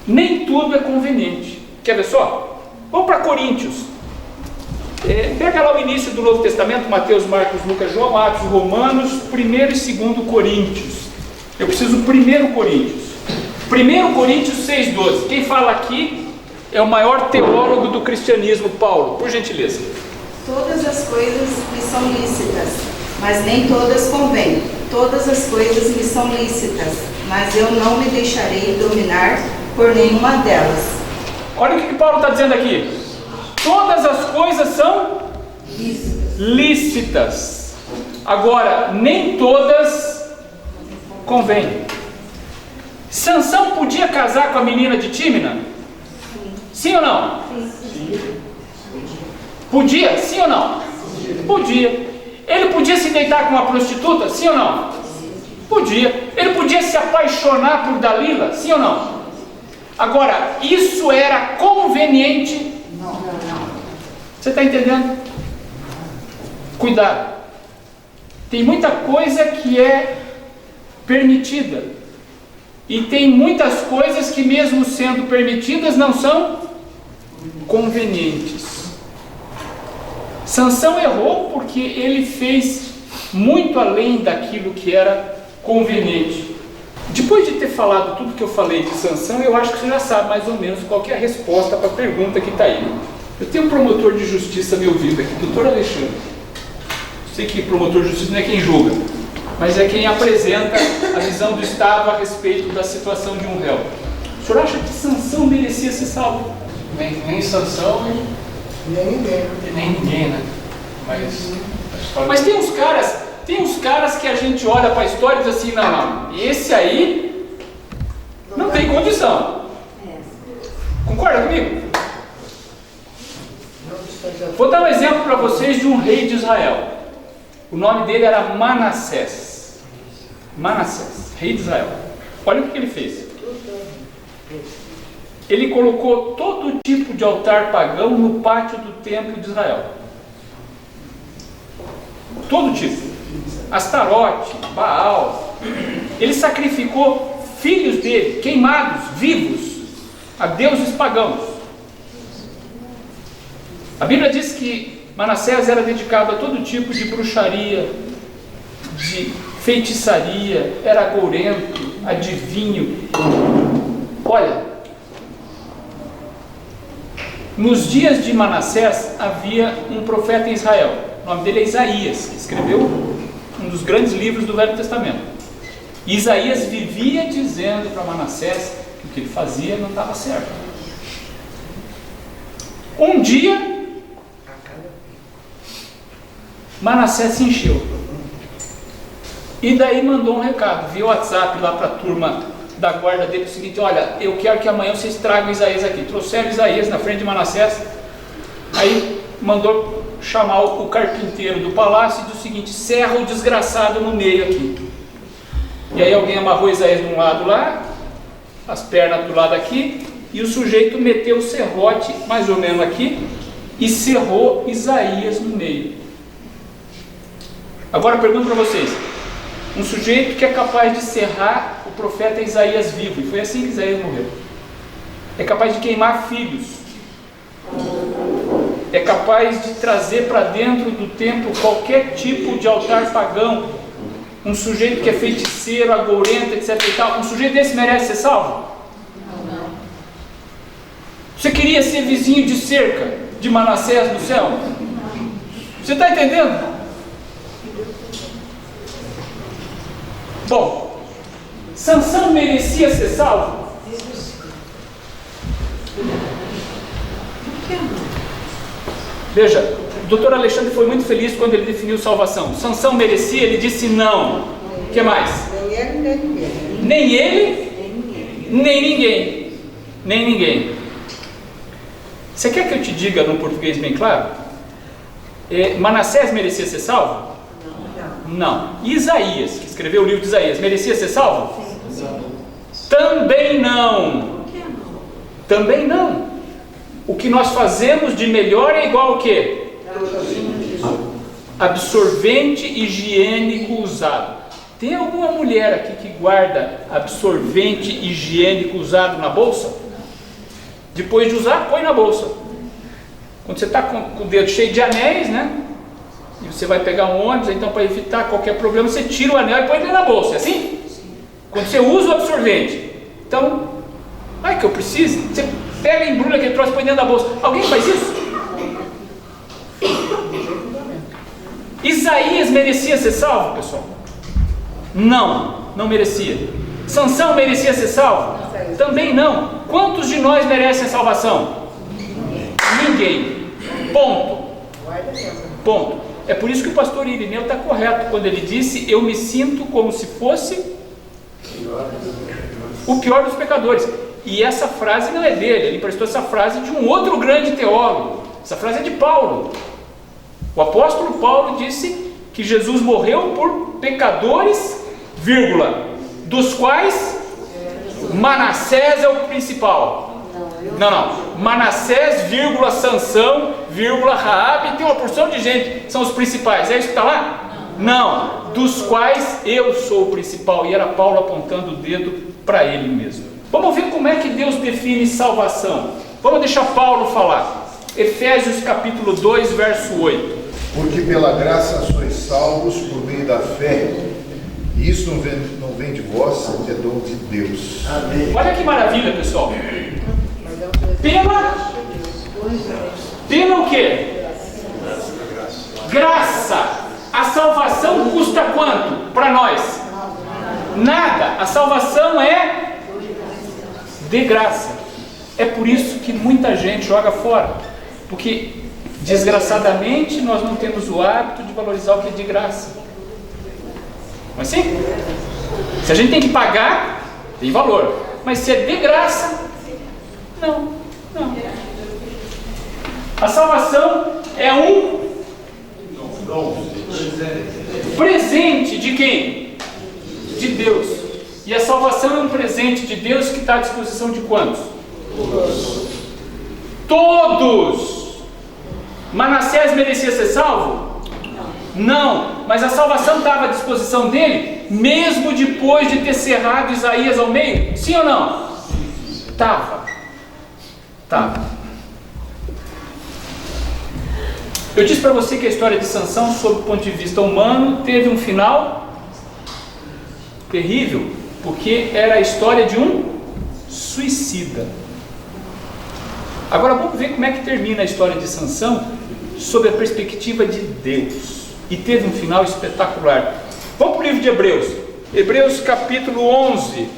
nem tudo é conveniente. Quer ver só? Vamos para Coríntios. Pega lá o início do Novo Testamento: Mateus, Marcos, Lucas, João, Atos, Romanos, 1 e 2 Coríntios. Eu preciso 1 Coríntios. 1 Coríntios 6,12. Quem fala aqui é o maior teólogo do cristianismo, Paulo, por gentileza. Todas as coisas me são lícitas, mas nem todas convêm. Todas as coisas me são lícitas, mas eu não me deixarei dominar por nenhuma delas. Olha o que Paulo está dizendo aqui. Todas as coisas são lícitas. Agora, nem todas convêm. Sansão podia casar com a menina de Tímina? Sim ou não? Podia? Sim ou não? Podia. Ele podia se deitar com uma prostituta? Sim ou não? Podia. Ele podia se apaixonar por Dalila? Sim ou não? Agora, isso era conveniente? Não. Você está entendendo? Cuidado. Tem muita coisa que é permitida. E tem muitas coisas que, mesmo sendo permitidas, não são convenientes. Sansão errou porque ele fez muito além daquilo que era conveniente. Depois de ter falado tudo que eu falei de Sansão, eu acho que você já sabe mais ou menos qual que é a resposta para a pergunta que está aí. Eu tenho um promotor de justiça me ouvindo aqui, doutor Alexandre. Eu sei que promotor de justiça não é quem julga, mas é quem apresenta a visão do Estado a respeito da situação de um réu. O senhor acha que Sansão merecia ser salvo? Nem Sansão, nem ninguém, né? Mas tem uns caras que a gente olha para a história e diz assim, não, esse aí não tem condição. Concorda comigo? Vou dar um exemplo para vocês de um rei de Israel. O nome dele era Manassés. Manassés, rei de Israel. Olha o que ele fez. Ele colocou todo tipo de altar pagão no pátio do templo de Israel. Todo tipo. Astarote, Baal. Ele sacrificou filhos dele, queimados, vivos, a deuses pagãos. A Bíblia diz que Manassés era dedicado a todo tipo de bruxaria, de feitiçaria, era agourento, adivinho. Olha, nos dias de Manassés havia um profeta em Israel, o nome dele é Isaías, que escreveu um dos grandes livros do Velho Testamento. E Isaías vivia dizendo para Manassés que o que ele fazia não estava certo. Um dia, Manassés se encheu. E daí mandou um recado, via WhatsApp lá para a turma da guarda dele, o seguinte: olha, eu quero que amanhã vocês tragam Isaías aqui. Trouxeram Isaías na frente de Manassés. Aí mandou chamar o carpinteiro do palácio e disse o seguinte: serra o desgraçado no meio aqui. E aí alguém amarrou Isaías de um lado lá, as pernas do lado aqui, e o sujeito meteu o serrote mais ou menos aqui e serrou Isaías no meio. Agora eu pergunto para vocês, um sujeito que é capaz de serrar o profeta Isaías vivo, e foi assim que Isaías morreu, é capaz de queimar filhos, é capaz de trazer para dentro do templo qualquer tipo de altar pagão, um sujeito que é feiticeiro, agourento, etc e tal, um sujeito desse merece ser salvo? Não. Você queria ser vizinho de cerca de Manassés no céu? Você está entendendo? Bom, Sansão merecia ser salvo? Veja, o doutor Alexandre foi muito feliz quando ele definiu salvação. Sansão merecia? Ele disse não. O que mais? Nem ele, nem ninguém. Nem ninguém. Você quer que eu te diga num português bem claro? Manassés merecia ser salvo? Não. Isaías, que escreveu o livro de Isaías, merecia ser salvo? Também não. Também não. O que nós fazemos de melhor é igual ao quê? Absorvente higiênico usado. Tem alguma mulher aqui que guarda absorvente higiênico usado na bolsa? Depois de usar, põe na bolsa. Quando você está com o dedo cheio de anéis, né? E você vai pegar um ônibus, então para evitar qualquer problema, você tira o anel e põe ele na bolsa, é assim? Quando você usa o absorvente. Então, que eu preciso, você pega e embrulha aquele troço e põe dentro da bolsa. Alguém faz isso? Isaías merecia ser salvo, pessoal? Não merecia. Sansão merecia ser salvo? Também não. Quantos de nós merecem salvação? Ninguém. Ponto. Ponto. É por isso que o pastor Irineu está correto quando ele disse: eu me sinto como se fosse o pior dos pecadores. E essa frase não é dele, ele emprestou essa frase de um outro grande teólogo. Essa frase é de Paulo. O apóstolo Paulo disse que Jesus morreu por pecadores, vírgula, dos quais Manassés é o principal. Não. Manassés, vírgula, Sansão, vírgula, Raabe, tem uma porção de gente, são os principais. É isso que está lá? Não. Dos quais eu sou o principal. E era Paulo apontando o dedo para ele mesmo. Vamos ver como é que Deus define salvação. Vamos deixar Paulo falar. Efésios capítulo 2, verso 8. Porque pela graça sois salvos por meio da fé. E isso não vem de vós, é dom de Deus. Amém. Olha que maravilha, pessoal. Pela o quê? Graça. A salvação custa quanto para nós? Nada. A salvação é de graça. É por isso que muita gente joga fora, porque desgraçadamente nós não temos o hábito de valorizar o que é de graça. Mas sim, se a gente tem que pagar, tem valor, mas se é de graça, não. A salvação é um presente de quem? De Deus. E a salvação é um presente de Deus que está à disposição de quantos? Todos. Manassés merecia ser salvo? Não, mas a salvação estava à disposição dele, mesmo depois de ter cerrado Isaías ao meio? Sim ou não? Estava. Eu disse para você que a história de Sansão, sob o ponto de vista humano, teve um final terrível, porque era a história de um suicida. Agora vamos ver como é que termina a história de Sansão sob a perspectiva de Deus. E teve um final espetacular. Vamos para o livro de Hebreus. Hebreus capítulo 11.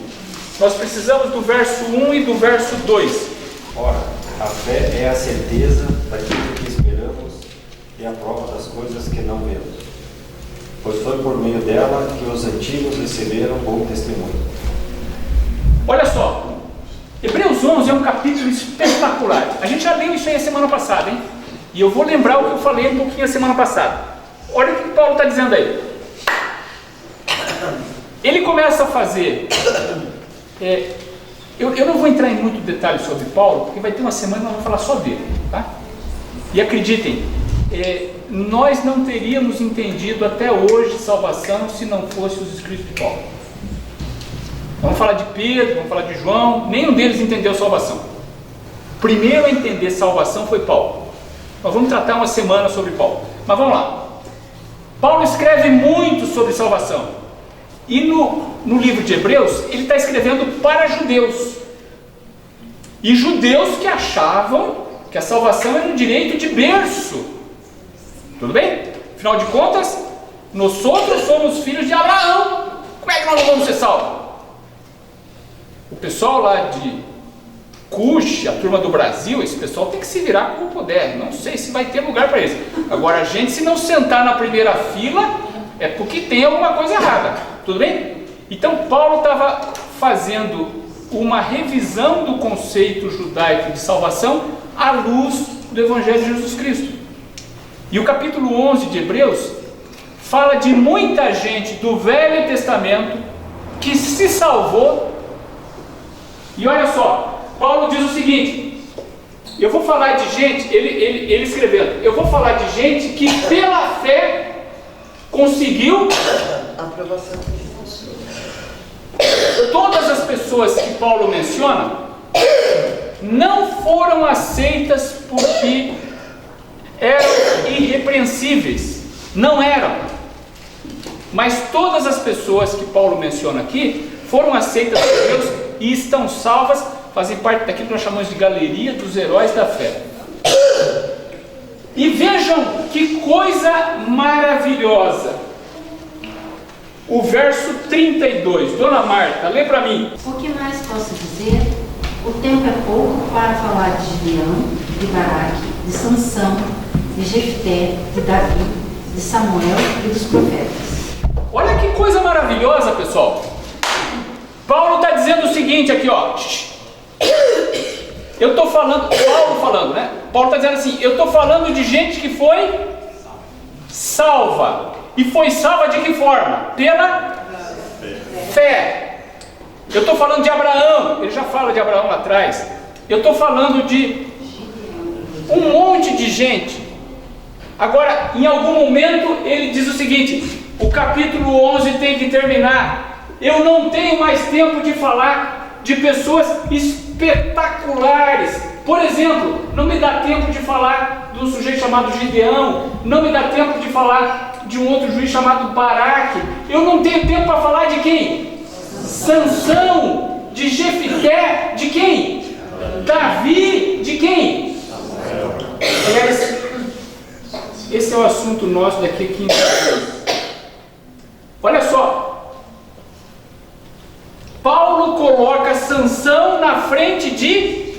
Nós precisamos do verso 1 e do verso 2. Ora, a fé é a certeza daquilo que esperamos e a prova das coisas que não vemos. Pois foi por meio dela que os antigos receberam bom testemunho. Olha só, Hebreus 11 é um capítulo espetacular. A gente já leu isso aí a semana passada, hein? E eu vou lembrar o que eu falei um pouquinho a semana passada. Olha o que Paulo está dizendo aí. Ele começa a fazer... Eu não vou entrar em muito detalhe sobre Paulo, porque vai ter uma semana que nós vamos falar só dele, tá? E acreditem, nós não teríamos entendido até hoje salvação se não fosse os escritos de Paulo. Vamos falar de Pedro, vamos falar de João, nenhum deles entendeu salvação. O primeiro a entender salvação foi Paulo. Nós vamos tratar uma semana sobre Paulo, mas vamos lá. Paulo escreve muito sobre salvação, e no livro de Hebreus ele está escrevendo para judeus, e judeus que achavam que a salvação era um direito de berço. Tudo bem? Afinal de contas, nós outros somos filhos de Abraão. Como é que nós não vamos ser salvos? O pessoal lá de Cush, a turma do Brasil, esse pessoal tem que se virar como puder. Não sei se vai ter lugar para isso. Agora, a gente, se não sentar na primeira fila, é porque tem alguma coisa errada. Tudo bem? Então, Paulo estava fazendo uma revisão do conceito judaico de salvação à luz do Evangelho de Jesus Cristo. E o capítulo 11 de Hebreus fala de muita gente do Velho Testamento que se salvou. E olha só, Paulo diz o seguinte: eu vou falar de gente, ele escrevendo, eu vou falar de gente que pela fé conseguiu aprovação. Todas as pessoas que Paulo menciona não foram aceitas porque eram irrepreensíveis, não eram. Mas todas as pessoas que Paulo menciona aqui foram aceitas por Deus e estão salvas, fazem parte daquilo que nós chamamos de galeria dos heróis da fé. E vejam que coisa maravilhosa. O verso 32, Dona Marta, lê para mim. O que mais posso dizer? O tempo é pouco para falar de Gideão, de Baraque, de Sansão, de Jefté, de Davi, de Samuel e dos profetas. Olha que coisa maravilhosa, pessoal. Paulo está dizendo o seguinte aqui, ó. Eu estou falando, Paulo falando, né? Paulo está dizendo assim, eu estou falando de gente que foi salva. E foi salva de que forma? Pela fé. Eu estou falando de Abraão, ele já fala de Abraão lá atrás. Eu estou falando de um monte de gente. Agora, em algum momento, ele diz o seguinte, o capítulo 11 tem que terminar. Eu não tenho mais tempo de falar de pessoas espetaculares. Por exemplo, não me dá tempo de falar de um sujeito chamado Gideão, não me dá tempo de falar de um outro juiz chamado Baraque. Eu não tenho tempo para falar de quem? Sansão, de Jefté, de quem? Davi, de quem? Aliás, esse é o assunto nosso daqui a 15 dias. Olha só, Paulo coloca Sansão na frente de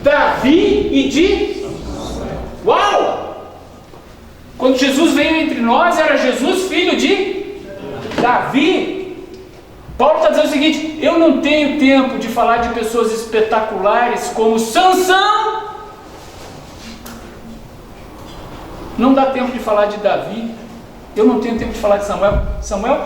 Davi e de uau! Quando Jesus veio entre nós, era Jesus filho de Davi. Paulo está dizendo o seguinte, eu não tenho tempo de falar de pessoas espetaculares como Sansão. Não dá tempo de falar de Davi. Eu não tenho tempo de falar de Samuel. Samuel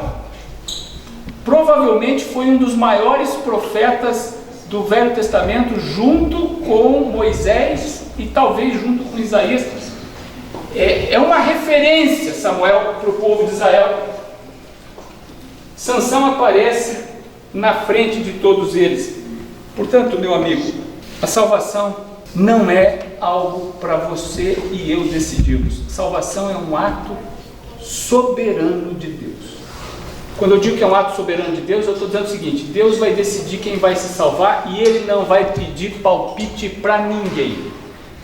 provavelmente foi um dos maiores profetas do Velho Testamento, junto com Moisés e talvez junto com Isaías. É uma referência, Samuel, para o povo de Israel. Sansão aparece na frente de todos eles. Portanto, meu amigo, a salvação não é algo para você e eu decidirmos. Salvação é um ato soberano de Deus. Quando eu digo que é um ato soberano de Deus, eu estou dizendo o seguinte: Deus vai decidir quem vai se salvar e Ele não vai pedir palpite para ninguém,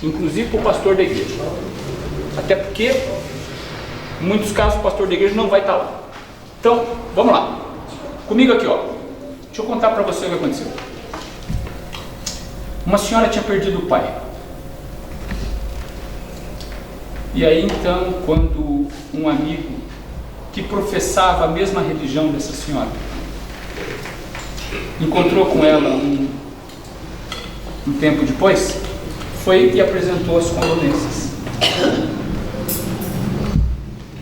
inclusive para o pastor da igreja. Até porque, em muitos casos, o pastor da igreja não vai estar lá. Então, vamos lá. Comigo aqui, ó. Deixa eu contar para você o que aconteceu. Uma senhora tinha perdido o pai. E aí, então, quando um amigo que professava a mesma religião dessa senhora encontrou com ela um tempo depois, foi e apresentou as condolências.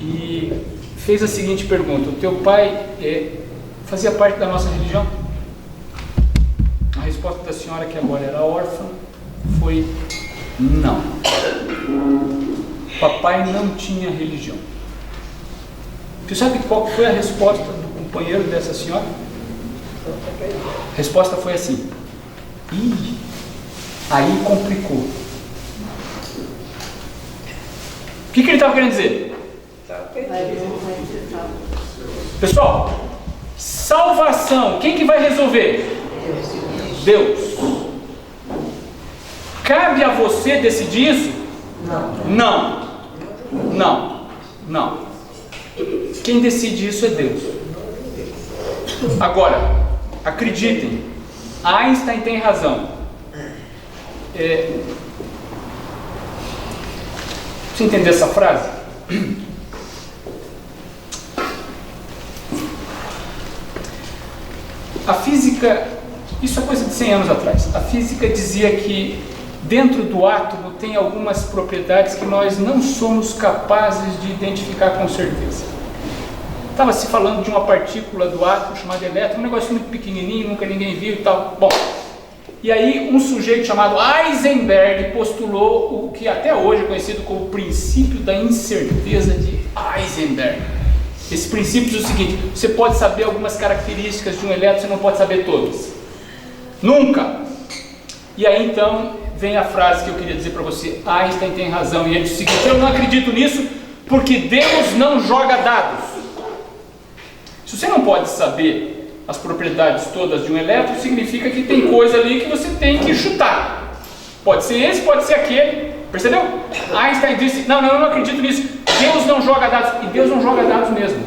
E fez a seguinte pergunta: o teu pai fazia parte da nossa religião? A resposta da senhora, que agora era órfã, foi não. Papai não tinha religião. Você sabe qual foi a resposta do companheiro dessa senhora? A resposta foi assim: aí complicou. O que ele estava querendo dizer? Pessoal, salvação, quem que vai resolver? Deus. Cabe a você decidir isso? Não. Quem decide isso é Deus. Agora, acreditem, Einstein tem razão. Você entender essa frase? A física, isso é coisa de 100 anos atrás, a física dizia que dentro do átomo tem algumas propriedades que nós não somos capazes de identificar com certeza. Estava se falando de uma partícula do átomo chamada elétron, um negócio muito pequenininho, nunca ninguém viu e tal. Bom, e aí um sujeito chamado Heisenberg postulou o que até hoje é conhecido como o princípio da incerteza de Heisenberg. Esse princípio diz o seguinte: você pode saber algumas características de um elétron, você não pode saber todas. Nunca! E aí então vem a frase que eu queria dizer para você: Einstein tem razão, e ele diz o seguinte: eu não acredito nisso porque Deus não joga dados. Se você não pode saber as propriedades todas de um elétron, significa que tem coisa ali que você tem que chutar. Pode ser esse, pode ser aquele. Percebeu? Einstein disse: não, eu não acredito nisso. Deus não joga dados. E Deus não joga dados mesmo.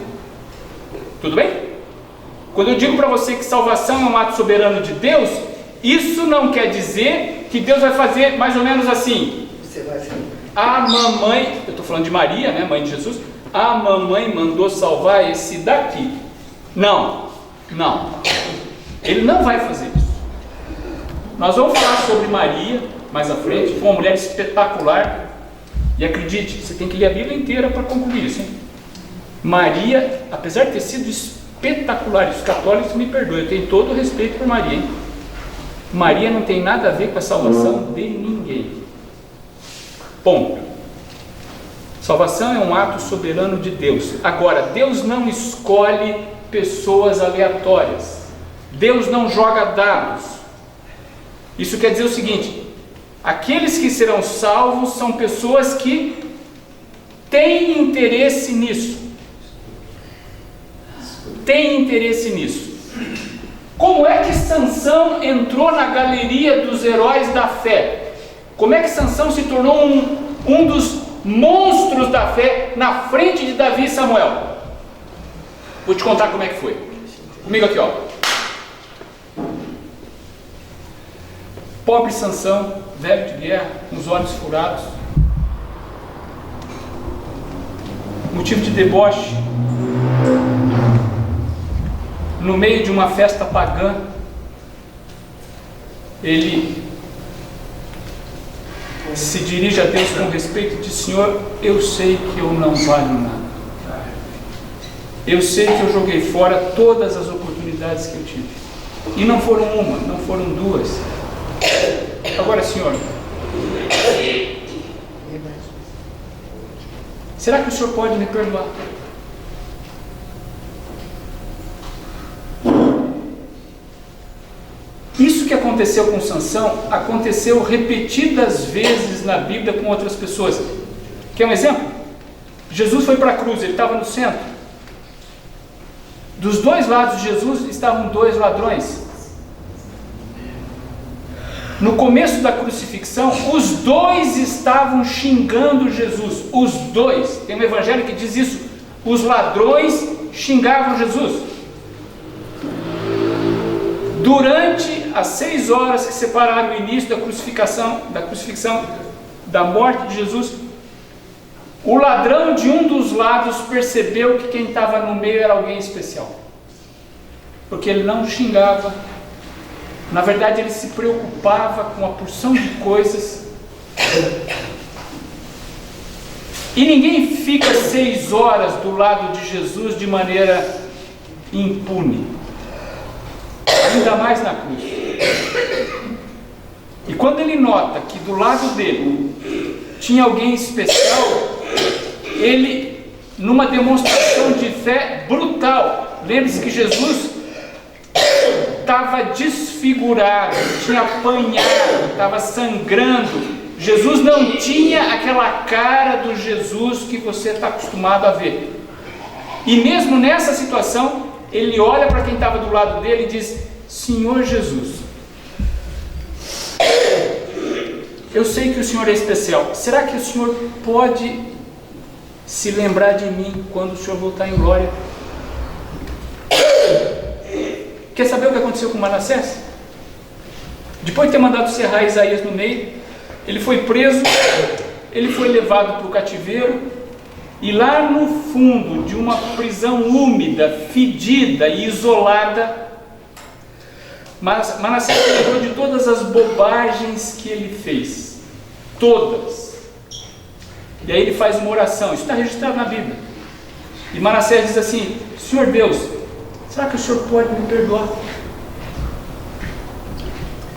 Tudo bem? Quando eu digo para você que salvação é um ato soberano de Deus, Isso não quer dizer que Deus vai fazer mais ou menos assim. Você vai ser. A mamãe, eu estou falando de Maria, né, mãe de Jesus, a mamãe mandou salvar esse daqui. Não, ele não vai fazer isso. Nós vamos falar sobre Maria mais à frente, foi uma mulher espetacular, e acredite, você tem que ler a Bíblia inteira para concluir isso, hein? Maria, apesar de ter sido espetacular, os católicos me perdoem, eu tenho todo o respeito por Maria, hein? Maria não tem nada a ver com a salvação de ninguém. Ponto. Salvação é um ato soberano de Deus. Agora, Deus não escolhe pessoas aleatórias. Deus não joga dados. Isso quer dizer o seguinte: aqueles que serão salvos são pessoas que têm interesse nisso. Têm interesse nisso. Como é que Sansão entrou na galeria dos heróis da fé? Como é que Sansão se tornou um dos monstros da fé na frente de Davi e Samuel? Vou te contar como é que foi. Comigo aqui, ó. Pobre Sansão, velho de guerra, com os olhos furados, motivo de deboche, no meio de uma festa pagã, ele se dirige a Deus com respeito e diz: Senhor, eu sei que eu não valho nada. Eu sei que eu joguei fora todas as oportunidades que eu tive. E não foram uma, não foram duas. Agora, Senhor, será que o Senhor pode me perdoar? Isso que aconteceu com Sansão, aconteceu repetidas vezes na Bíblia com outras pessoas. Quer um exemplo? Jesus foi para a cruz, ele estava no centro. Dos dois lados de Jesus estavam dois ladrões. No começo da crucifixão, os dois estavam xingando Jesus. Os dois. Tem um evangelho que diz isso. Os ladrões xingavam Jesus. Durante as 6 horas que separaram o início da crucificação, da morte de Jesus, o ladrão de um dos lados percebeu que quem estava no meio era alguém especial. Porque ele não xingava. Na verdade, ele se preocupava com a porção de coisas. E ninguém fica 6 horas do lado de Jesus de maneira impune. Ainda mais na cruz. E quando ele nota que do lado dele tinha alguém especial, ele, numa demonstração de fé brutal, lembre-se que Jesus estava desfigurado, tinha apanhado, estava sangrando. Jesus não tinha aquela cara do Jesus que você está acostumado a ver. E mesmo nessa situação, ele olha para quem estava do lado dele e diz: Senhor Jesus, eu sei que o Senhor é especial. Será que o Senhor pode se lembrar de mim quando o Senhor voltar em glória? Quer saber o que aconteceu com Manassés? Depois de ter mandado serrar Isaías no meio, ele foi preso, ele foi levado para o cativeiro, e lá no fundo de uma prisão úmida, fedida e isolada, Manassés se lembrou de todas as bobagens que ele fez. Todas. E aí ele faz uma oração, isso está registrado na Bíblia. E Manassés diz assim: Senhor Deus, será que o Senhor pode me perdoar?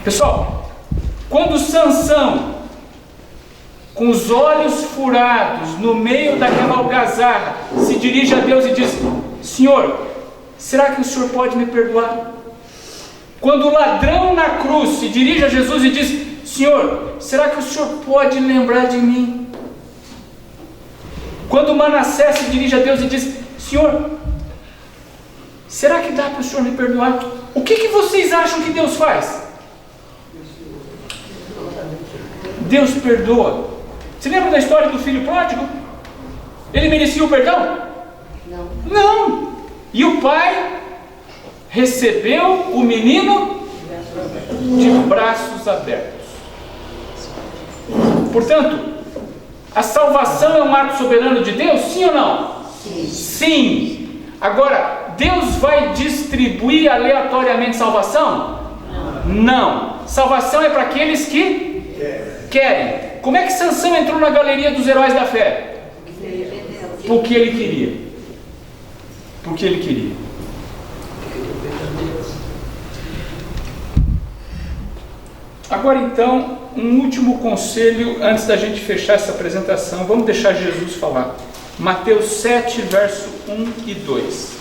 Pessoal, quando Sansão, com os olhos furados, no meio daquela algazarra, se dirige a Deus e diz: Senhor, será que o Senhor pode me perdoar? Quando o ladrão na cruz se dirige a Jesus e diz: Senhor, será que o Senhor pode lembrar de mim? Quando Manassés se dirige a Deus e diz: Senhor, será que dá para o Senhor me perdoar? O que vocês acham que Deus faz? Deus perdoa. Você lembra da história do filho pródigo? Ele merecia o perdão? Não. E o pai recebeu o menino de braços abertos. Portanto, a salvação é um ato soberano de Deus, sim ou não? Sim. Sim. Agora, Deus vai distribuir aleatoriamente salvação? Não. Salvação é para aqueles que querem. Como é que Sansão entrou na galeria dos heróis da fé? Porque ele queria. Porque ele queria. Agora então, um último conselho antes da gente fechar essa apresentação. Vamos deixar Jesus falar. Mateus 7, verso 1 e 2.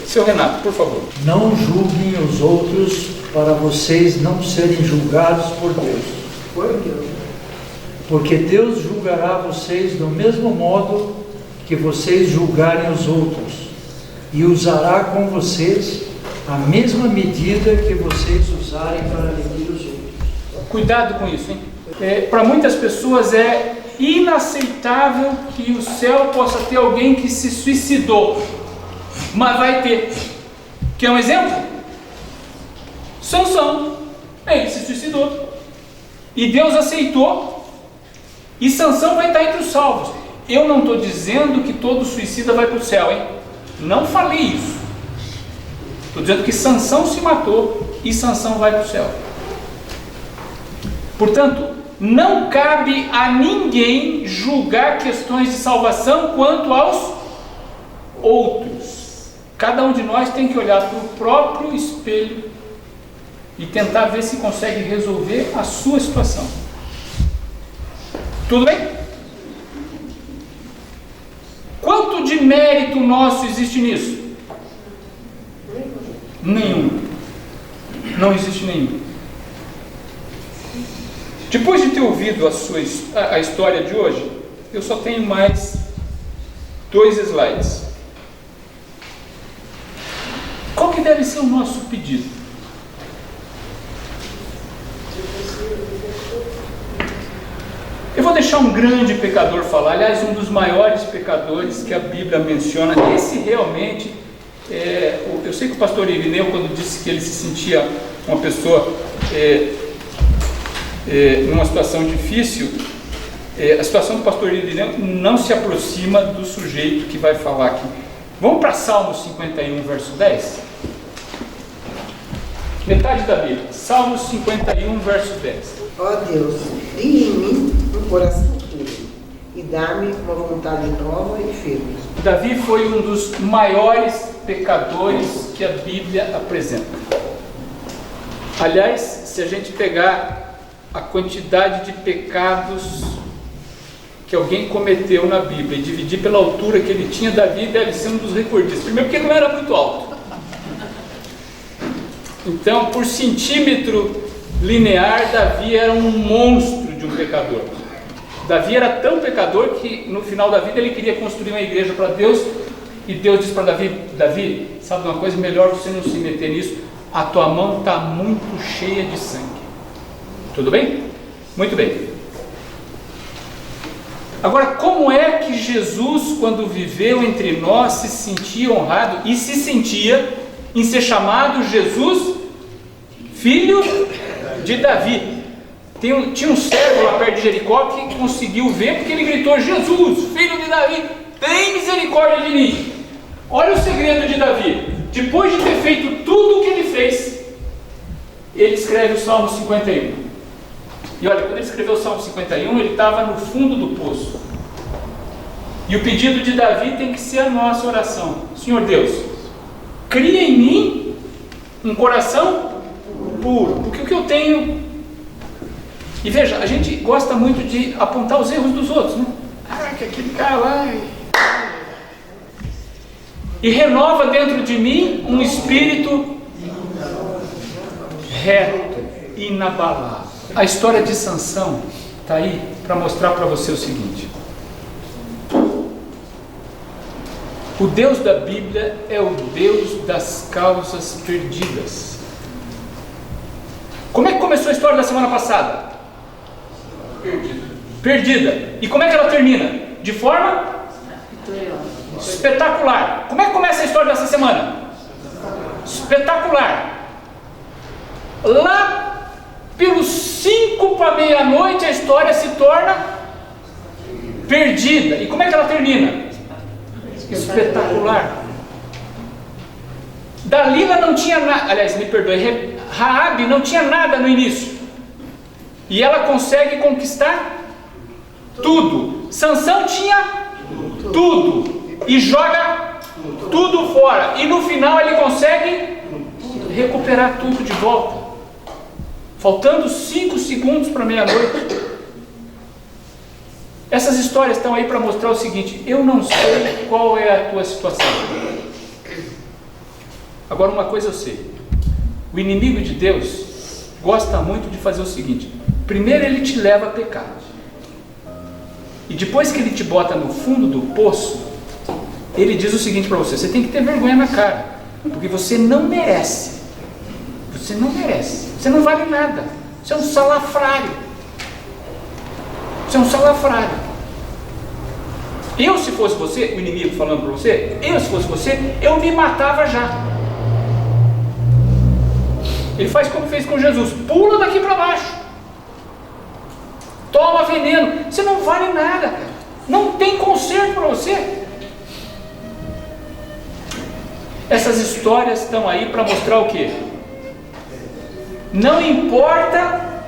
Seu Renato, por favor. Não julguem os outros para vocês não serem julgados por Deus. Porque Deus julgará vocês do mesmo modo que vocês julgarem os outros, e usará com vocês a mesma medida que vocês usarem para medir os outros. Cuidado com isso, hein? Para muitas pessoas é inaceitável que o céu possa ter alguém que se suicidou, mas vai ter. Quer um exemplo? Sansão, ele se suicidou e Deus aceitou, e Sansão vai estar entre os salvos. Eu não estou dizendo que todo suicida vai para o céu, hein? Não falei isso. Estou dizendo que Sansão se matou e Sansão vai para o céu. Portanto, não cabe a ninguém julgar questões de salvação quanto aos outros. Cada um de nós tem que olhar para o próprio espelho e tentar ver se consegue resolver a sua situação. Tudo bem? Quanto de mérito nosso existe nisso? Nenhum. Não existe nenhum. Depois de ter ouvido a história de hoje, eu só tenho mais 2 slides. Qual que deve ser o nosso pedido? Eu vou deixar um grande pecador falar, aliás, um dos maiores pecadores que a Bíblia menciona. Esse realmente, eu sei que o pastor Irineu, quando disse que ele se sentia uma pessoa numa situação difícil, a situação do pastor Irineu não se aproxima do sujeito que vai falar aqui. Vamos para Salmos 51, verso 10? Metade da Bíblia. Salmos 51, verso 10. Ó Deus, cria em mim um coração puro e dá-me uma vontade nova e firme. Davi foi um dos maiores pecadores que a Bíblia apresenta. Aliás, se a gente pegar a quantidade de pecados que alguém cometeu na Bíblia e dividir pela altura que ele tinha, Davi deve ser um dos recordistas. Primeiro porque ele não era muito alto. Então, por centímetro linear, Davi era um monstro de um pecador. Davi era tão pecador que no final da vida ele queria construir uma igreja para Deus, e Deus disse para Davi: Davi, sabe uma coisa, melhor você não se meter nisso, a tua mão está muito cheia de sangue. Tudo bem? Muito bem. Agora, como é que Jesus, quando viveu entre nós, se sentia honrado e se sentia em ser chamado Jesus, filho de Davi? Tinha um servo lá perto de Jericó que conseguiu ver, porque ele gritou: Jesus, filho de Davi, tem misericórdia de mim. Olha o segredo de Davi. Depois de ter feito tudo o que ele fez, ele escreve o Salmo 51. E olha, quando ele escreveu o Salmo 51, ele estava no fundo do poço. E o pedido de Davi tem que ser a nossa oração: Senhor Deus, cria em mim um coração puro. Porque o que eu tenho... E veja, a gente gosta muito de apontar os erros dos outros, né? Ah, que aquele cara lá... E renova dentro de mim um espírito reto, inabalável. A história de Sansão está aí para mostrar para você o seguinte: o Deus da Bíblia é o Deus das causas perdidas. Como é que começou a história da semana passada? Perdida. E como é que ela termina? De forma espetacular. Como é que começa a história dessa semana? Espetacular. Lá Pelos 5 para meia-noite a história se torna perdida. E como é que ela termina? Espetacular. Dalila não tinha nada, aliás, me perdoe, Raabe não tinha nada no início. E ela consegue conquistar tudo. Sansão tinha tudo e joga tudo fora. E no final ele consegue recuperar tudo de volta. Faltando 5 segundos para meia-noite. Essas histórias estão aí para mostrar o seguinte: eu não sei qual é a tua situação. Agora, uma coisa eu sei: o inimigo de Deus gosta muito de fazer o seguinte: primeiro ele te leva a pecar, e depois que ele te bota no fundo do poço, ele diz o seguinte para você: você tem que ter vergonha na cara, porque você não merece. Você não merece. Você não vale nada. Você é um salafrário. Você é um salafrário. Eu, se fosse você, o inimigo falando para você, eu, se fosse você, eu me matava já. Ele faz como fez com Jesus: pula daqui para baixo, toma veneno. Você não vale nada, cara. Não tem conserto para você. Essas histórias estão aí para mostrar o quê? Não importa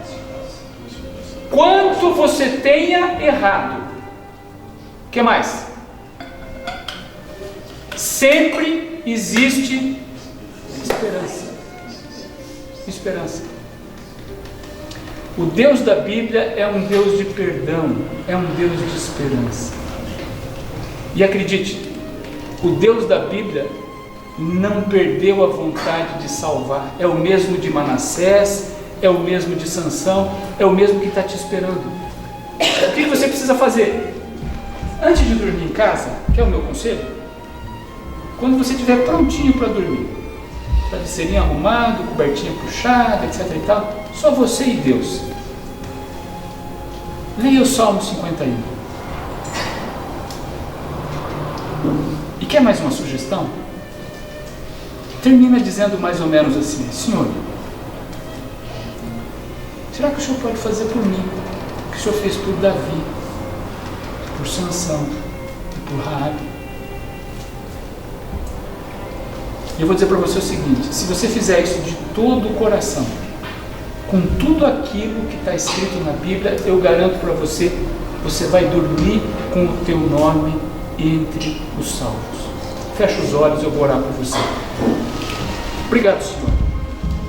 quanto você tenha errado, o que mais? Sempre existe esperança. Esperança. O Deus da Bíblia é um Deus de perdão, é um Deus de esperança. E acredite, o Deus da Bíblia não perdeu a vontade de salvar. É o mesmo de Manassés, é o mesmo de Sansão, é o mesmo que está te esperando. O que você precisa fazer? Antes de dormir em casa, que é o meu conselho, quando você estiver prontinho para dormir, travesseirinho arrumado, cobertinha puxada, etc e tal, só você e Deus, leia o Salmo 51. E quer mais uma sugestão? Termina dizendo mais ou menos assim: Senhor, será que o Senhor pode fazer por mim o que o Senhor fez por Davi, por Sansão e por Raabe? E eu vou dizer para você o seguinte: se você fizer isso de todo o coração, com tudo aquilo que está escrito na Bíblia, eu garanto para você, você vai dormir com o teu nome entre os salvos. Fecha os olhos, eu vou orar por você. Obrigado, Senhor,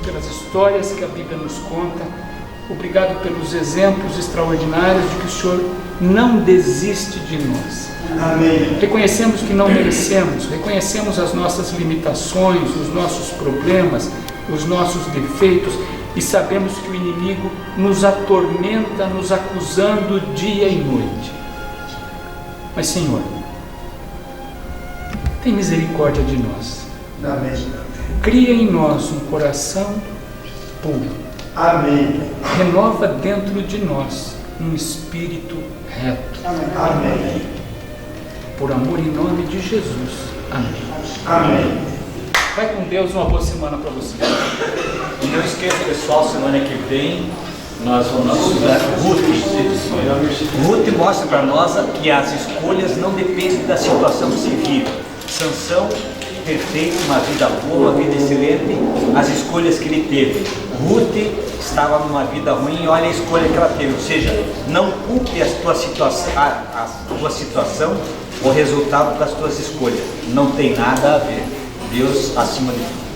pelas histórias que a Bíblia nos conta. Obrigado pelos exemplos extraordinários de que o Senhor não desiste de nós. Amém. Reconhecemos que não merecemos, reconhecemos as nossas limitações, os nossos problemas, os nossos defeitos, e sabemos que o inimigo nos atormenta, nos acusando dia e noite. Mas, Senhor, tem misericórdia de nós. Amém. Cria em nós um coração puro. Amém. Renova dentro de nós um espírito reto. Amém. Por amor em nome de Jesus. Amém. Amém. Vai com Deus, uma boa semana para você. E não esqueça, pessoal, semana que vem nós vamos estudar Ruth. Ruth mostra para nós que as escolhas não dependem da situação que se vive. Sansão, perfeito, uma vida boa, uma vida excelente, as escolhas que ele teve. Ruth estava numa vida ruim, olha a escolha que ela teve. Ou seja, não culpe a tua situação, o resultado das tuas escolhas. Não tem nada a ver. Deus acima de tudo.